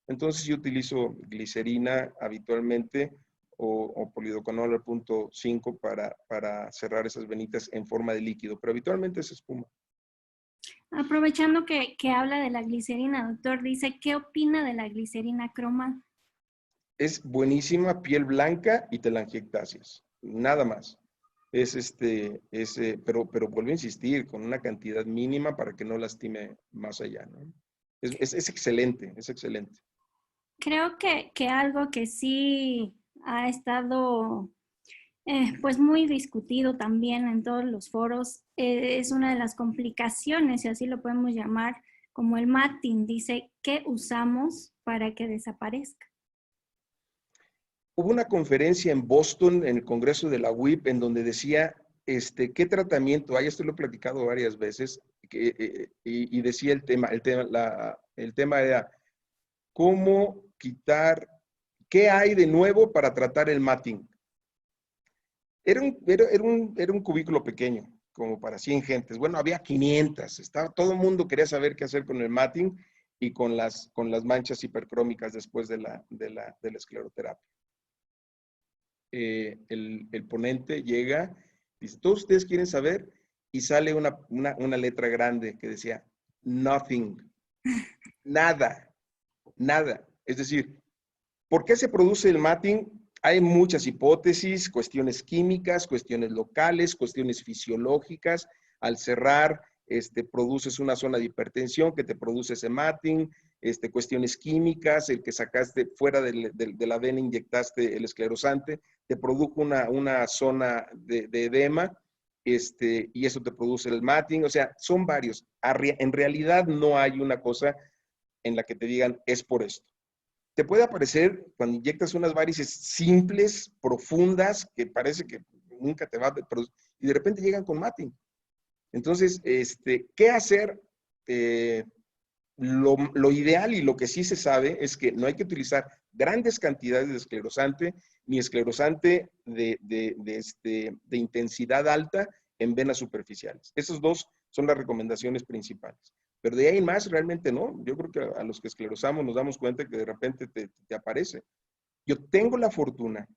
Entonces, yo utilizo glicerina habitualmente o polidocanol al punto 5 para cerrar esas venitas en forma de líquido, pero habitualmente es espuma. Aprovechando que habla de la glicerina, doctor, dice, ¿qué opina de la glicerina cromada? Es buenísima, piel blanca y telangiectasias, nada más. Pero vuelvo a insistir, con una cantidad mínima para que no lastime más allá, ¿no? Es excelente, es excelente. Creo que algo que sí ha estado pues muy discutido también en todos los foros, es una de las complicaciones, si así lo podemos llamar, como el matting. Dice, ¿qué usamos para que desaparezca? Hubo una conferencia en Boston, en el Congreso de la UIP, en donde decía, ¿qué tratamiento hay? Esto lo he platicado varias veces, y decía el tema era, ¿cómo quitar, qué hay de nuevo para tratar el matting? Era un cubículo pequeño, como para 100 gentes. Bueno, había 500. Todo el mundo quería saber qué hacer con el matting y con las manchas hipercrómicas después de la escleroterapia. El ponente llega, dice, ¿todos ustedes quieren saber? Y sale una letra grande que decía, nothing, nada, nada. Es decir, ¿por qué se produce el matting? Hay muchas hipótesis, cuestiones químicas, cuestiones locales, cuestiones fisiológicas. Al cerrar, produces una zona de hipertensión que te produce ese matting, cuestiones químicas, el que sacaste fuera de la vena, inyectaste el esclerosante, te produjo una zona de edema. y eso te produce el matting, o sea, son varios. En realidad no hay una cosa en la que te digan, es por esto. Te puede aparecer cuando inyectas unas varices simples, profundas, que parece que nunca te va a producir, y de repente llegan con matting. Entonces, ¿qué hacer? Lo ideal y lo que sí se sabe es que no hay que utilizar grandes cantidades de esclerosante, ni esclerosante de intensidad alta en venas superficiales. Esos dos son las recomendaciones principales. Pero de ahí en más realmente no. Yo creo que a los que esclerosamos nos damos cuenta que de repente te aparece. Yo tengo la fortuna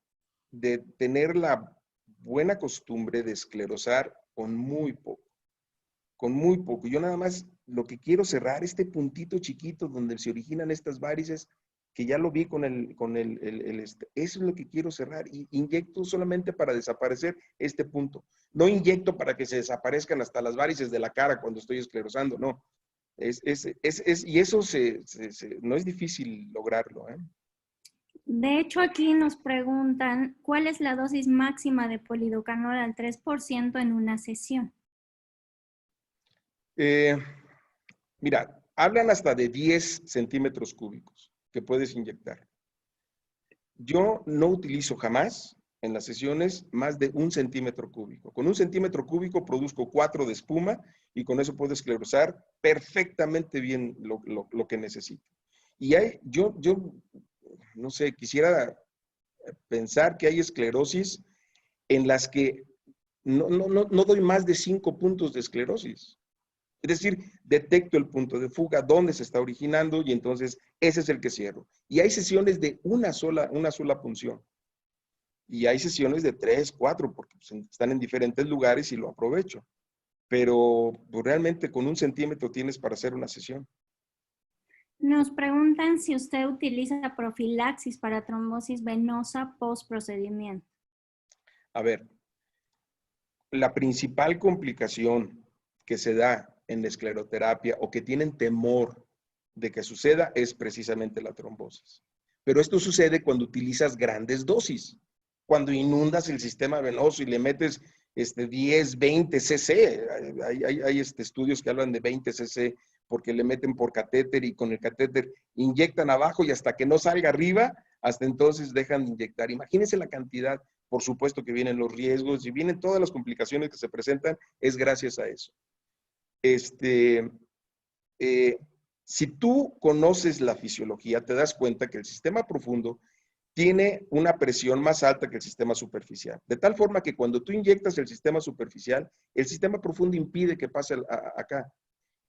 de tener la buena costumbre de esclerosar con muy poco. Con muy poco. Yo nada más lo que quiero cerrar, este puntito chiquito donde se originan estas varices, que ya lo vi eso es lo que quiero cerrar. Y inyecto solamente para desaparecer este punto. No inyecto para que se desaparezcan hasta las varices de la cara cuando estoy esclerosando, no. Y eso no es difícil lograrlo, ¿eh? De hecho, aquí nos preguntan, ¿cuál es la dosis máxima de polidocanol al 3% en una sesión? Mira, hablan hasta de 10 centímetros cúbicos que puedes inyectar. Yo no utilizo jamás en las sesiones más de 1 centímetro cúbico. Con 1 centímetro cúbico produzco 4 de espuma y con eso puedo esclerosar perfectamente bien lo que necesito. Y yo no sé, quisiera pensar que hay esclerosis en las que no doy más de 5 puntos de esclerosis. Es decir, detecto el punto de fuga, dónde se está originando y entonces ese es el que cierro. Y hay sesiones de una sola punción. Y hay sesiones de 3, 4, porque están en diferentes lugares y lo aprovecho. Pero pues, realmente con 1 centímetro tienes para hacer una sesión. Nos preguntan si usted utiliza profilaxis para trombosis venosa post procedimiento. A ver, la principal complicación que se da en la escleroterapia o que tienen temor de que suceda es precisamente la trombosis. Pero esto sucede cuando utilizas grandes dosis, cuando inundas el sistema venoso y le metes 10, 20 cc. Hay estudios que hablan de 20 cc porque le meten por catéter y con el catéter inyectan abajo y hasta que no salga arriba, hasta entonces dejan de inyectar. Imagínense la cantidad. Por supuesto que vienen los riesgos y vienen todas las complicaciones que se presentan, es gracias a eso. Si tú conoces la fisiología, te das cuenta que el sistema profundo tiene una presión más alta que el sistema superficial. De tal forma que cuando tú inyectas el sistema superficial, el sistema profundo impide que pase acá.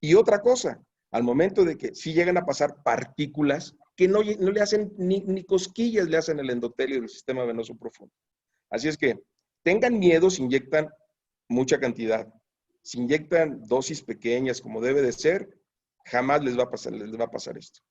Y otra cosa, al momento de que sí llegan a pasar partículas que no le hacen ni cosquillas, le hacen el endotelio del sistema venoso profundo. Así es que tengan miedo si inyectan mucha cantidad. Si inyectan dosis pequeñas como debe de ser, jamás les va a pasar esto.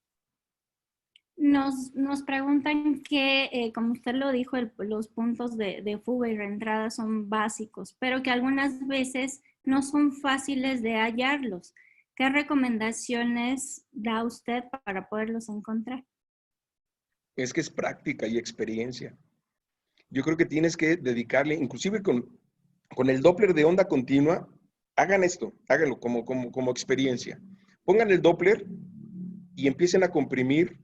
Nos preguntan que, como usted lo dijo, los puntos de fuga y reentrada son básicos, pero que algunas veces no son fáciles de hallarlos. ¿Qué recomendaciones da usted para poderlos encontrar? Es que es práctica y experiencia. Yo creo que tienes que dedicarle, inclusive con el Doppler de onda continua, hagan esto, háganlo como experiencia. Pongan el Doppler y empiecen a comprimir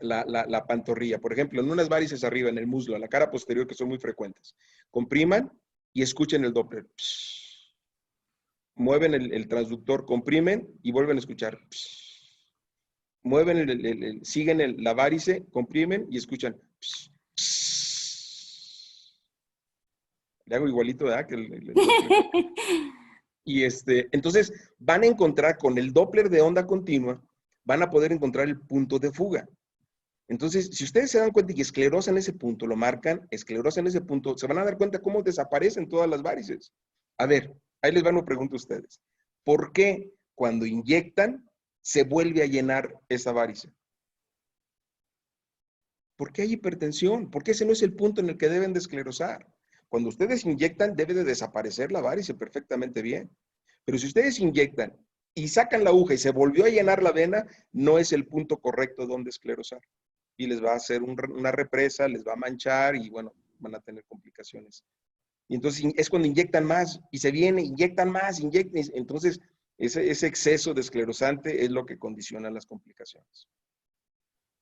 la pantorrilla. Por ejemplo, en unas varices arriba, en el muslo, en la cara posterior, que son muy frecuentes. Compriman y escuchen el Doppler. Psh. Mueven el transductor, comprimen y vuelven a escuchar. Psh. Mueven siguen la varice, comprimen y escuchan. Psh. Le hago igualito, ¿verdad? Y entonces van a encontrar con el Doppler de onda continua, van a poder encontrar el punto de fuga. Entonces, si ustedes se dan cuenta que esclerosan ese punto, lo marcan, esclerosan ese punto, se van a dar cuenta cómo desaparecen todas las varices. A ver, ahí les van una pregunta a ustedes. ¿Por qué cuando inyectan se vuelve a llenar esa varice? ¿Por qué hay hipertensión? Porque ese no es el punto en el que deben de esclerosar. Cuando ustedes inyectan, debe de desaparecer la varice perfectamente bien. Pero si ustedes inyectan y sacan la aguja y se volvió a llenar la vena, no es el punto correcto donde esclerosar. Y les va a hacer una represa, les va a manchar y bueno, van a tener complicaciones Y entonces es cuando inyectan más y se viene, inyectan más, inyectan. Entonces, ese exceso de esclerosante es lo que condiciona las complicaciones.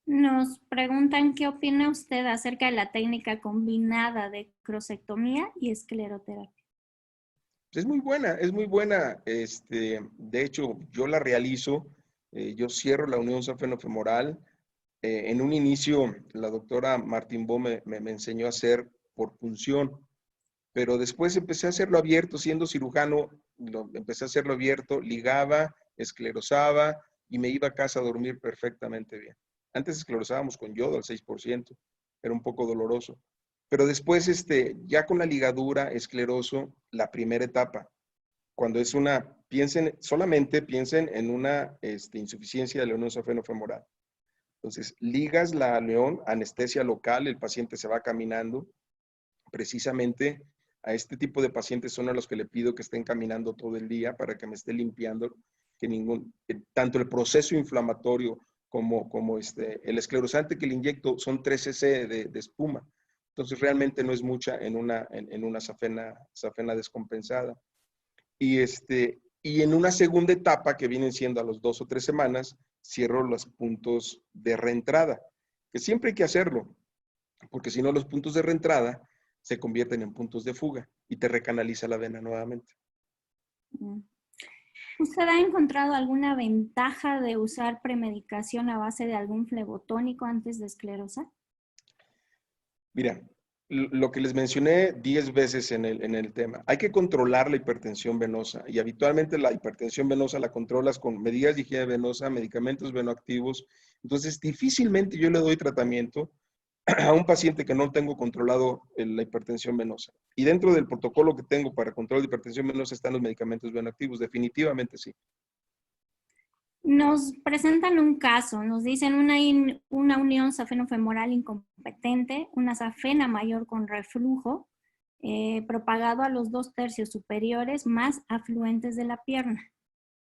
Nos preguntan qué opina usted acerca de la técnica combinada de crosectomía y escleroterapia. Es muy buena, es muy buena. De hecho, yo la realizo, yo cierro la unión safenofemoral. En un inicio, la doctora Martín Bo me enseñó a hacer por punción, pero después empecé a hacerlo abierto, siendo cirujano, empecé a hacerlo abierto, ligaba, esclerosaba y me iba a casa a dormir perfectamente bien. Antes esclerosábamos con yodo al 6%, era un poco doloroso. Pero después, ya con la ligadura, escleroso, la primera etapa, cuando es solamente piensen en una insuficiencia de la unión safenofemoral. Entonces, ligas la león, anestesia local, el paciente se va caminando. Precisamente a este tipo de pacientes son a los que le pido que estén caminando todo el día para que me esté limpiando, tanto el proceso inflamatorio como el esclerosante que le inyecto son 3 cc de espuma. Entonces, realmente no es mucha en una safena descompensada. Y en una segunda etapa, que vienen siendo a los 2 o 3 semanas, cierro los puntos de reentrada, que siempre hay que hacerlo, porque si no los puntos de reentrada se convierten en puntos de fuga y te recanaliza la vena nuevamente. ¿Usted ha encontrado alguna ventaja de usar premedicación a base de algún flebotónico antes de esclerosar? Mira, lo que les mencioné 10 veces en el tema, hay que controlar la hipertensión venosa y habitualmente la hipertensión venosa la controlas con medidas de higiene venosa, medicamentos venoactivos. Entonces, difícilmente yo le doy tratamiento a un paciente que no tengo controlado la hipertensión venosa. Y dentro del protocolo que tengo para control de hipertensión venosa están los medicamentos venoactivos, definitivamente sí. Nos presentan un caso, nos dicen una unión safenofemoral incompetente, una safena mayor con reflujo, propagado a los 2/3 superiores más afluentes de la pierna.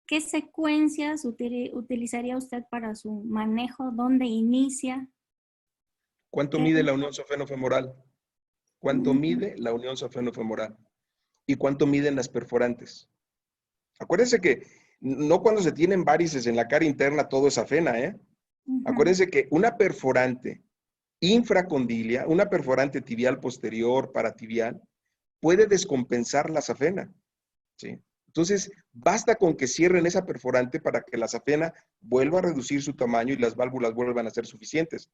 ¿Qué secuencias utilizaría usted para su manejo? ¿Dónde inicia? ¿Cuánto mide la unión safenofemoral? ¿Cuánto mide la unión safenofemoral? ¿Y cuánto miden las perforantes? Acuérdense que no cuando se tienen varices en la cara interna todo es safena, ¿eh? Acuérdense que una perforante infracondilia, una perforante tibial posterior, paratibial, puede descompensar la safena, ¿sí? Entonces, basta con que cierren esa perforante para que la safena vuelva a reducir su tamaño y las válvulas vuelvan a ser suficientes.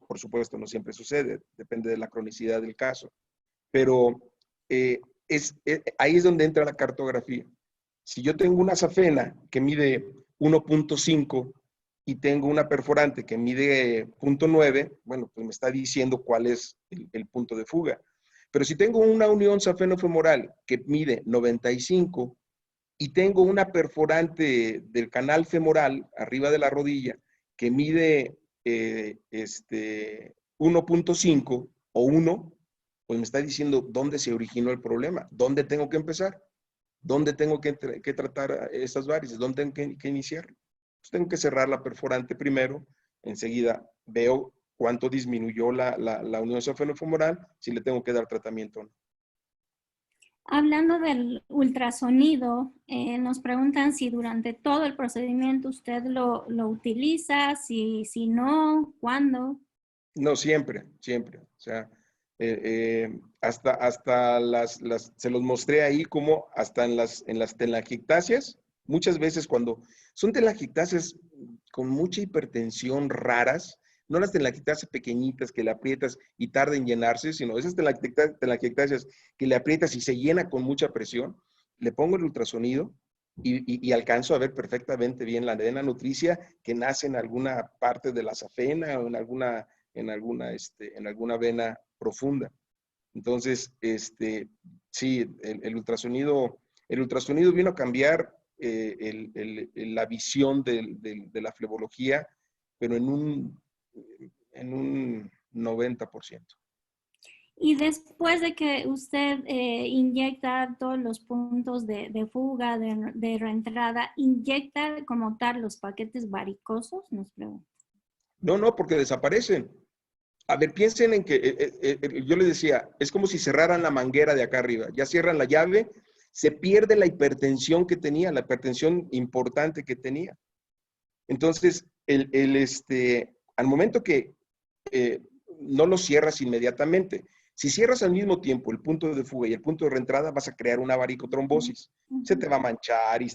Por supuesto, no siempre sucede, depende de la cronicidad del caso. Pero ahí es donde entra la cartografía. Si yo tengo una safena que mide 1.5 y tengo una perforante que mide 0.9, bueno, pues me está diciendo cuál es el punto de fuga. Pero si tengo una unión safenofemoral que mide 95 y tengo una perforante del canal femoral arriba de la rodilla que mide 1.5 o 1, pues me está diciendo dónde se originó el problema, dónde tengo que empezar, dónde tengo que tratar estas varices, dónde tengo que iniciar. Pues tengo que cerrar la perforante primero, enseguida veo cuánto disminuyó la unión safenofemoral, si le tengo que dar tratamiento o no. Hablando del ultrasonido, nos preguntan si durante todo el procedimiento usted lo utiliza, si no, ¿cuándo? No, siempre, siempre. O sea, hasta se los mostré ahí como hasta en las telangiectasias, muchas veces cuando son telangiectasias con mucha hipertensión raras, no las telangiectasias pequeñitas que le aprietas y tarda en llenarse, sino esas telangiectasias que le aprietas y se llena con mucha presión, le pongo el ultrasonido y alcanzo a ver perfectamente bien la vena nutricia que nace en alguna parte de la safena o en alguna vena profunda. Entonces, sí, el ultrasonido vino a cambiar la visión de la flebología, pero en un 90%. Y después de que usted inyecta todos los puntos de fuga, de reentrada, ¿inyecta como tal los paquetes varicosos? Nos pregunta. No, porque desaparecen. A ver, piensen en que yo les decía, es como si cerraran la manguera de acá arriba. Ya cierran la llave, se pierde la hipertensión que tenía, la hipertensión importante que tenía. Entonces, al momento que no lo cierras inmediatamente, si cierras al mismo tiempo el punto de fuga y el punto de reentrada, vas a crear una varicotrombosis. Se te va a manchar y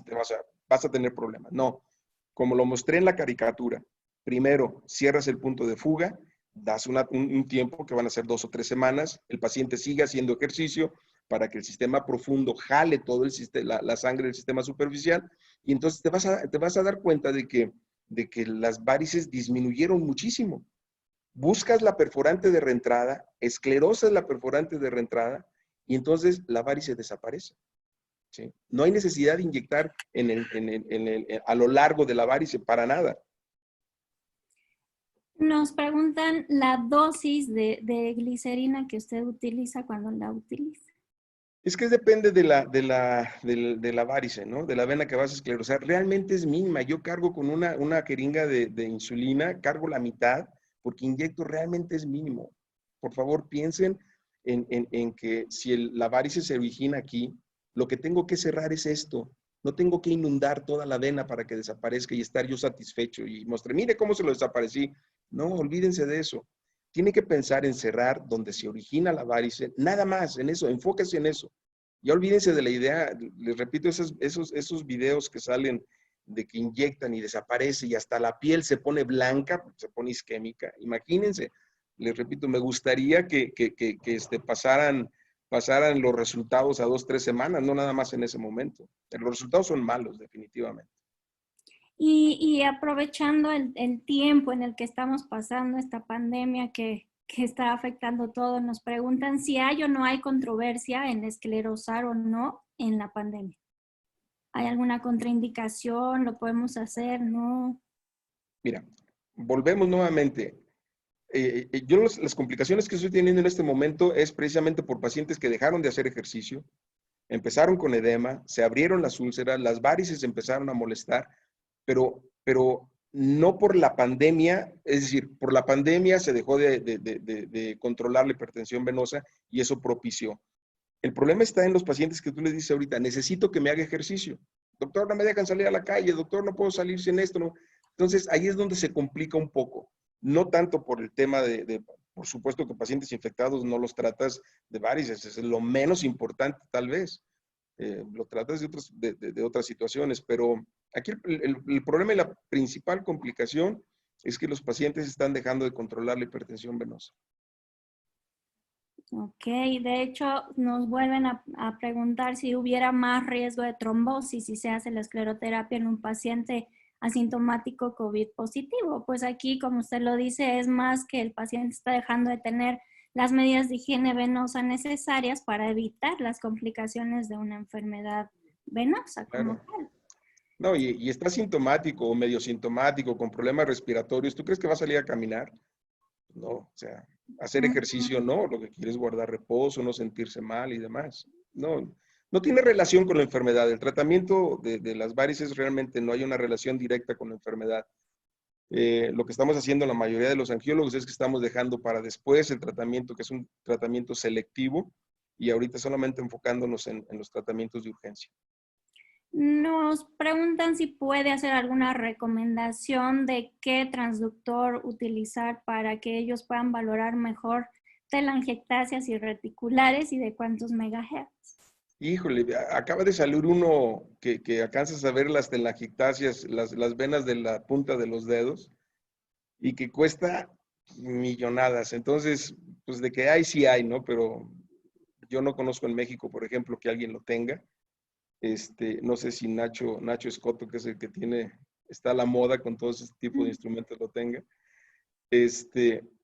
vas a tener problemas. No, como lo mostré en la caricatura, primero cierras el punto de fuga, das un tiempo que van a ser 2 o 3 semanas, el paciente sigue haciendo ejercicio para que el sistema profundo jale todo la sangre del sistema superficial y entonces te vas a dar cuenta de que las varices disminuyeron muchísimo. Buscas la perforante de reentrada, esclerosas la perforante de reentrada y entonces la varice desaparece. ¿Sí? No hay necesidad de inyectar a lo largo de la varice para nada. Nos preguntan la dosis de glicerina que usted utiliza cuando la utiliza. Es que depende de la varice, ¿no? De la vena que vas a esclerosar. Realmente es mínima. Yo cargo con una jeringa de insulina, cargo la mitad, porque inyecto realmente es mínimo. Por favor, piensen en que si la varice se origina aquí, lo que tengo que cerrar es esto. No tengo que inundar toda la vena para que desaparezca y estar yo satisfecho y mostrar, mire cómo se lo desaparecí. No, olvídense de eso. Tiene que pensar en cerrar donde se origina la varice, nada más en eso, enfóquese en eso. Ya olvídense de la idea, les repito, esos videos que salen de que inyectan y desaparece y hasta la piel se pone blanca, se pone isquémica. Imagínense, les repito, me gustaría que pasaran los resultados a 2, 3 semanas, no nada más en ese momento. Los resultados son malos, definitivamente. Y aprovechando el tiempo en el que estamos pasando esta pandemia que está afectando todo, nos preguntan si hay o no hay controversia en esclerosar o no en la pandemia. ¿Hay alguna contraindicación? ¿Lo podemos hacer? ¿No? Mira, volvemos nuevamente. Las complicaciones que estoy teniendo en este momento es precisamente por pacientes que dejaron de hacer ejercicio, empezaron con edema, se abrieron las úlceras, las varices empezaron a molestar, pero no por la pandemia, es decir, por la pandemia se dejó de controlar la hipertensión venosa y eso propició. El problema está en los pacientes que tú les dices ahorita, necesito que me haga ejercicio. Doctor, no me dejan salir a la calle, doctor, no puedo salir sin esto. No. Entonces, ahí es donde se complica un poco. No tanto por el tema por supuesto que pacientes infectados no los tratas de varices, es lo menos importante tal vez. Lo tratas de otras situaciones, pero aquí el problema y la principal complicación es que los pacientes están dejando de controlar la hipertensión venosa. Ok, de hecho nos vuelven a preguntar si hubiera más riesgo de trombosis si se hace la escleroterapia en un paciente asintomático COVID positivo. Pues aquí, como usted lo dice, es más que el paciente está dejando de tener las medidas de higiene venosa necesarias para evitar las complicaciones de una enfermedad venosa como tal. No, y está sintomático o medio sintomático, con problemas respiratorios, ¿tú crees que va a salir a caminar? No, o sea, hacer ejercicio no, lo que quiere es guardar reposo, no sentirse mal y demás. No, no tiene relación con la enfermedad. El tratamiento de las varices realmente no hay una relación directa con la enfermedad. Lo que estamos haciendo la mayoría de los angiólogos es que estamos dejando para después el tratamiento, que es un tratamiento selectivo, y ahorita solamente enfocándonos en los tratamientos de urgencia. Nos preguntan si puede hacer alguna recomendación de qué transductor utilizar para que ellos puedan valorar mejor telangiectasias y reticulares y de cuántos megahertz. Híjole, acaba de salir uno que alcanzas a ver las telangiectasias, las venas de la punta de los dedos, y que cuesta millonadas. Entonces, pues de que hay, sí hay, ¿no? Pero yo no conozco en México, por ejemplo, que alguien lo tenga. No sé si Nacho Escoto, que es el que está a la moda con todo ese tipo de instrumentos, lo tenga.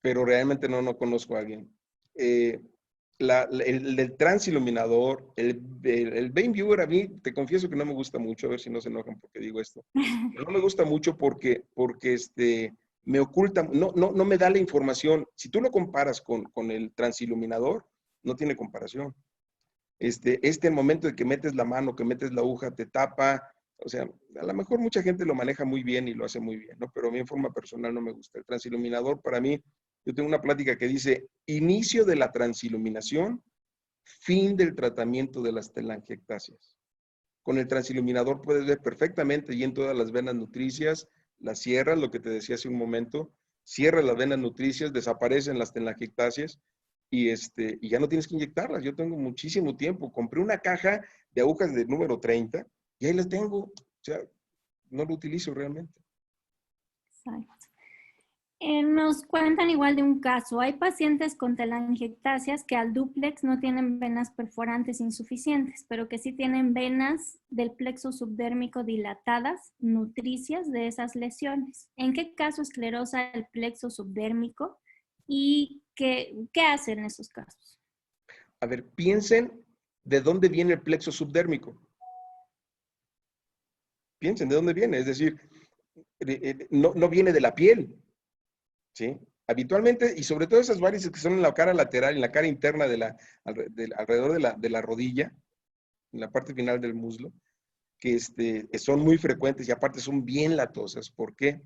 Pero realmente no conozco a alguien. El transiluminador, el Vein Viewer, a mí te confieso que no me gusta mucho, a ver si no se enojan porque digo esto. Pero no me gusta mucho porque me oculta, no me da la información. Si tú lo comparas con el transiluminador, no tiene comparación. El momento de que metes la mano, que metes la aguja, te tapa. O sea, a lo mejor mucha gente lo maneja muy bien y lo hace muy bien, ¿no? Pero a mí en forma personal no me gusta. El transiluminador para mí yo tengo una plática que dice, inicio de la transiluminación, fin del tratamiento de las telangiectasias. Con el transiluminador puedes ver perfectamente y en todas las venas nutricias, las cierras, lo que te decía hace un momento, cierras las venas nutricias, desaparecen las telangiectasias y ya no tienes que inyectarlas. Yo tengo muchísimo tiempo. Compré una caja de agujas de número 30 y ahí las tengo. O sea, no lo utilizo realmente. Exacto. Nos cuentan igual de un caso. Hay pacientes con telangiectasias que al dúplex no tienen venas perforantes insuficientes, pero que sí tienen venas del plexo subdérmico dilatadas, nutricias de esas lesiones. ¿En qué caso esclerosa el plexo subdérmico y qué hace en esos casos? A ver, piensen de dónde viene el plexo subdérmico. Piensen de dónde viene, es decir, no viene de la piel, ¿sí? Habitualmente, y sobre todo esas varices que son en la cara lateral, en la cara interna alrededor de la rodilla, en la parte final del muslo, que son muy frecuentes y aparte son bien latosas. ¿Por qué?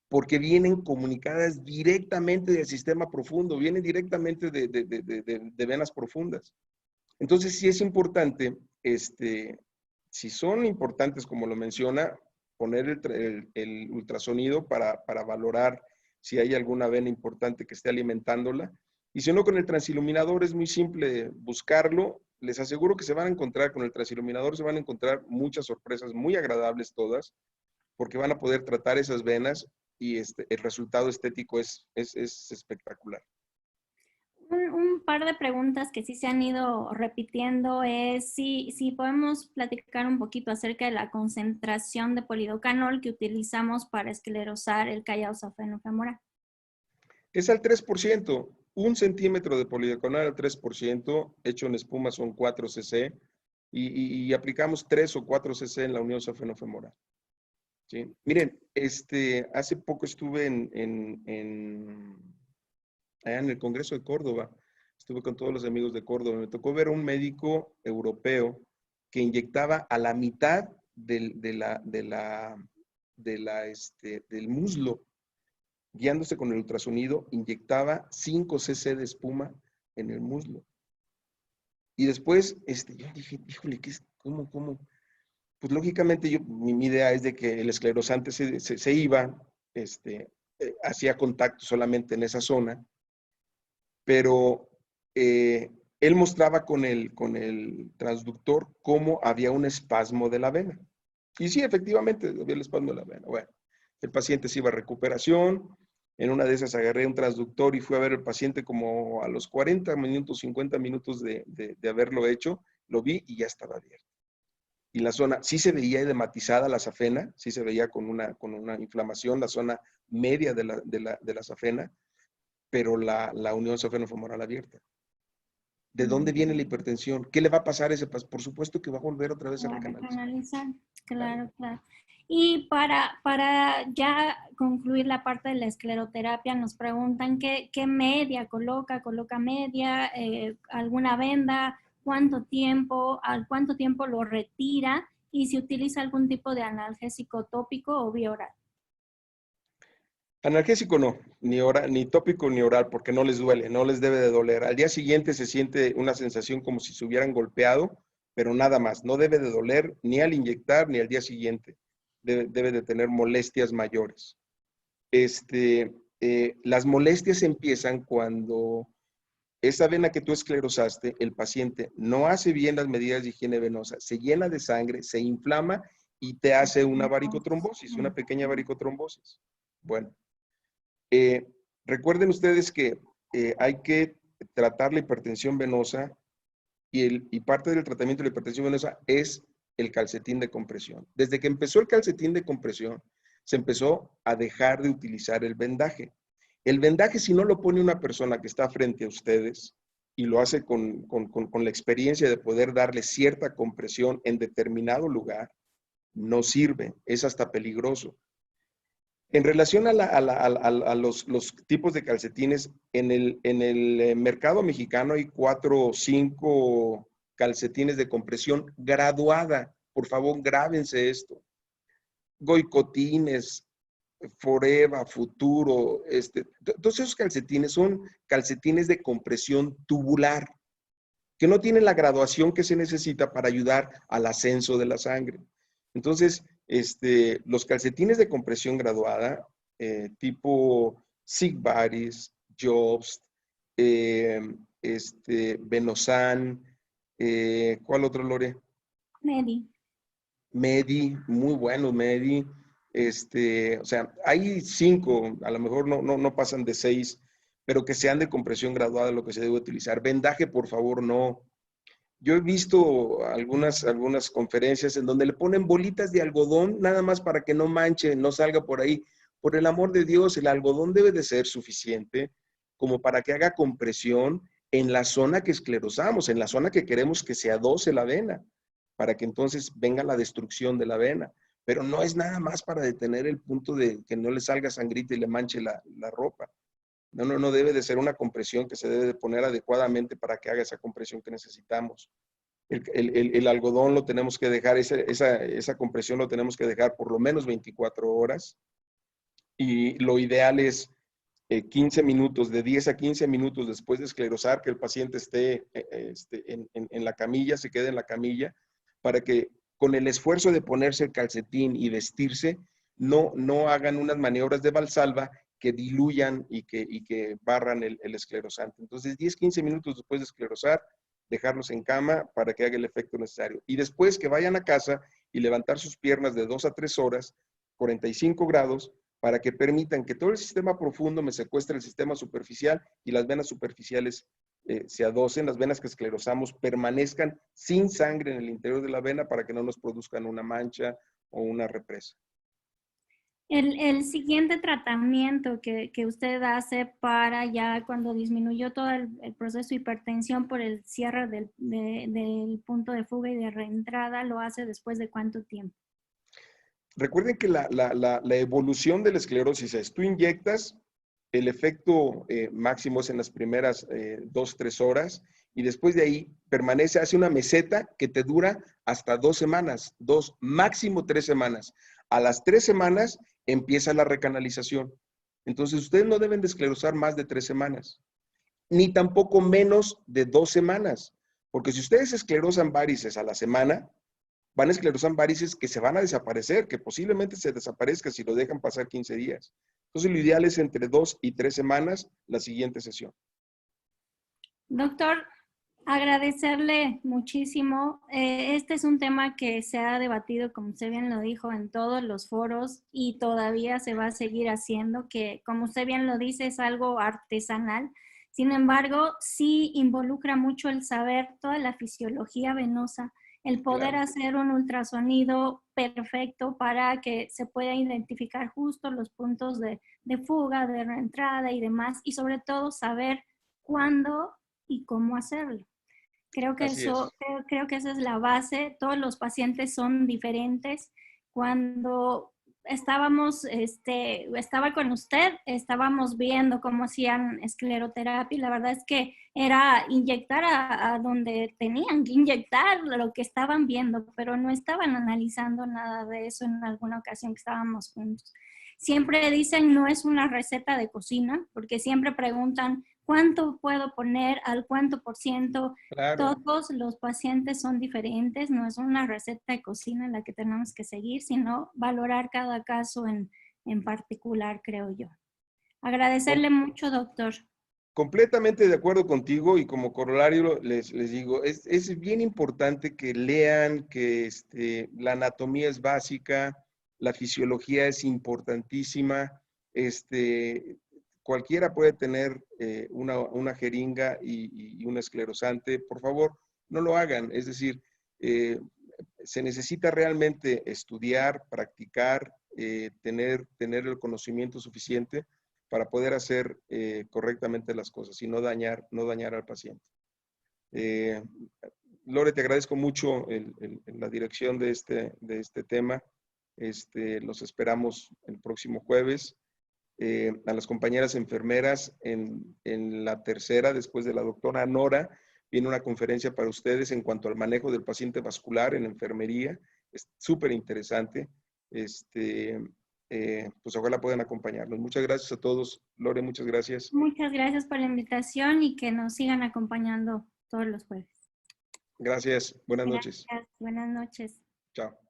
Porque vienen comunicadas directamente del sistema profundo, vienen directamente de venas profundas. Entonces sí es importante, si son importantes como lo menciona, poner el ultrasonido para valorar si hay alguna vena importante que esté alimentándola. Y si no, con el transiluminador es muy simple buscarlo. Les aseguro que se van a encontrar, con el transiluminador se van a encontrar muchas sorpresas muy agradables todas, porque van a poder tratar esas venas y el resultado estético es espectacular. Un par de preguntas que sí se han ido repitiendo es si podemos platicar un poquito acerca de la concentración de polidocanol que utilizamos para esclerosar el callado safenofemoral. Es al 3%, 1 centímetro de polidocanol al 3%, hecho en espuma son 4 cc, y aplicamos 3 o 4 cc en la unión safenofemoral. ¿Sí? Miren, hace poco estuve allá en el Congreso de Córdoba, estuve con todos los amigos de Córdoba, me tocó ver a un médico europeo que inyectaba a la mitad del muslo, guiándose con el ultrasonido, inyectaba 5 cc de espuma en el muslo. Y después, yo dije, híjole, ¿cómo? Pues lógicamente mi idea es de que el esclerosante se iba, hacía contacto solamente en esa zona, pero él mostraba con el transductor cómo había un espasmo de la vena. Y sí, efectivamente, había el espasmo de la vena. Bueno, el paciente se iba a recuperación. En una de esas agarré un transductor y fui a ver al paciente como a los 40 minutos, 50 minutos de haberlo hecho. Lo vi y ya estaba abierto. Y la zona, sí se veía edematizada la safena, sí se veía con una inflamación, la zona media de la safena, pero la unión safenofemoral abierta. ¿De dónde viene la hipertensión? ¿Qué le va a pasar a ese paciente? Por supuesto que va a volver otra vez a recanalizar. Claro. Y para ya concluir la parte de la escleroterapia, nos preguntan qué media coloca media, alguna venda, al cuánto tiempo lo retira y si utiliza algún tipo de analgésico tópico o bioral. Analgésico no, ni tópico ni oral, porque no les duele, no les debe de doler. Al día siguiente se siente una sensación como si se hubieran golpeado, pero nada más. No debe de doler ni al inyectar ni al día siguiente. Debe de tener molestias mayores. Las molestias empiezan cuando esa vena que tú esclerosaste, el paciente no hace bien las medidas de higiene venosa, se llena de sangre, se inflama y te hace una varicotrombosis, una pequeña varicotrombosis. Bueno. Recuerden ustedes que hay que tratar la hipertensión venosa y parte del tratamiento de la hipertensión venosa es el calcetín de compresión. Desde que empezó el calcetín de compresión, se empezó a dejar de utilizar el vendaje. El vendaje, si no lo pone una persona que está frente a ustedes y lo hace con la experiencia de poder darle cierta compresión en determinado lugar, no sirve, es hasta peligroso. En relación a los tipos de calcetines, en el mercado mexicano hay 4 o 5 calcetines de compresión graduada. Por favor, grábense esto. Goicotines, Foreva, Futuro, todos esos calcetines son calcetines de compresión tubular, que no tienen la graduación que se necesita para ayudar al ascenso de la sangre. Entonces, los calcetines de compresión graduada, tipo Sigvaris, Jobst, Venosan, ¿cuál otro, Lore? Medi. Medi, muy buenos Medi. O sea, hay 5, a lo mejor no pasan de 6, pero que sean de compresión graduada lo que se debe utilizar. Vendaje, por favor, no. Yo he visto algunas conferencias en donde le ponen bolitas de algodón nada más para que no manche, no salga por ahí. Por el amor de Dios, el algodón debe de ser suficiente como para que haga compresión en la zona que esclerosamos, en la zona que queremos que se adose la vena, para que entonces venga la destrucción de la vena. Pero no es nada más para detener el punto de que no le salga sangrita y le manche la ropa. No debe de ser una compresión que se debe de poner adecuadamente para que haga esa compresión que necesitamos. El algodón lo tenemos que dejar, esa compresión lo tenemos que dejar por lo menos 24 horas y lo ideal es 15 minutos, de 10 a 15 minutos después de esclerosar, que el paciente esté en la camilla, se quede en la camilla, para que con el esfuerzo de ponerse el calcetín y vestirse, no hagan unas maniobras de Valsalva que diluyan y que barran el esclerosante. Entonces, 10, 15 minutos después de esclerosar, dejarlos en cama para que haga el efecto necesario. Y después que vayan a casa y levantar sus piernas de 2 a 3 horas, 45 grados, para que permitan que todo el sistema profundo me secuestre el sistema superficial y las venas superficiales se adocen, las venas que esclerosamos permanezcan sin sangre en el interior de la vena para que no nos produzcan una mancha o una represa. El siguiente tratamiento que usted hace para ya cuando disminuyó todo el proceso de hipertensión por el cierre del punto de fuga y de reentrada, ¿lo hace después de cuánto tiempo? Recuerden que la evolución de la esclerosis es, tú inyectas, el efecto máximo es en las primeras 2, 3 horas y después de ahí permanece, hace una meseta que te dura hasta 2 semanas, 2, máximo 3 semanas. A las 3 semanas empieza la recanalización. Entonces, ustedes no deben de esclerosar más de 3 semanas, ni tampoco menos de 2 semanas, porque si ustedes esclerosan varices a la semana, van a esclerosar varices que se van a desaparecer, que posiblemente se desaparezca si lo dejan pasar 15 días. Entonces, lo ideal es entre 2 y 3 semanas la siguiente sesión. Doctor, agradecerle muchísimo. Este es un tema que se ha debatido, como usted bien lo dijo, en todos los foros y todavía se va a seguir haciendo, que como usted bien lo dice, es algo artesanal. Sin embargo, sí involucra mucho el saber toda la fisiología venosa, el poder hacer un ultrasonido perfecto para que se pueda identificar justo los puntos de fuga, de reentrada y demás, y sobre todo saber cuándo y cómo hacerlo. Creo que creo que esa es la base. Todos los pacientes son diferentes. Cuando estaba con usted, estábamos viendo cómo hacían escleroterapia y la verdad es que era inyectar a donde tenían que inyectar lo que estaban viendo, pero no estaban analizando nada de eso en alguna ocasión que estábamos juntos. Siempre dicen, no es una receta de cocina, porque siempre preguntan, ¿cuánto puedo poner al cuánto por ciento? Claro. Todos los pacientes son diferentes, no es una receta de cocina en la que tenemos que seguir, sino valorar cada caso en particular, creo yo. Agradecerle mucho, doctor. Completamente de acuerdo contigo y como corolario les digo, es bien importante que lean que la anatomía es básica, la fisiología es importantísima, cualquiera puede tener una jeringa y un esclerosante, por favor, no lo hagan, es decir, se necesita realmente estudiar, practicar, tener el conocimiento suficiente para poder hacer correctamente las cosas y no dañar al paciente. Lore, te agradezco mucho la dirección de este tema. Los esperamos el próximo jueves. A las compañeras enfermeras en la tercera, después de la doctora Nora, viene una conferencia para ustedes en cuanto al manejo del paciente vascular en enfermería. Es súper interesante. pues ojalá puedan acompañarnos. Muchas gracias a todos. Lore, muchas gracias. Muchas gracias por la invitación y que nos sigan acompañando todos los jueves. Gracias. Buenas noches. Gracias. Buenas noches. Chao.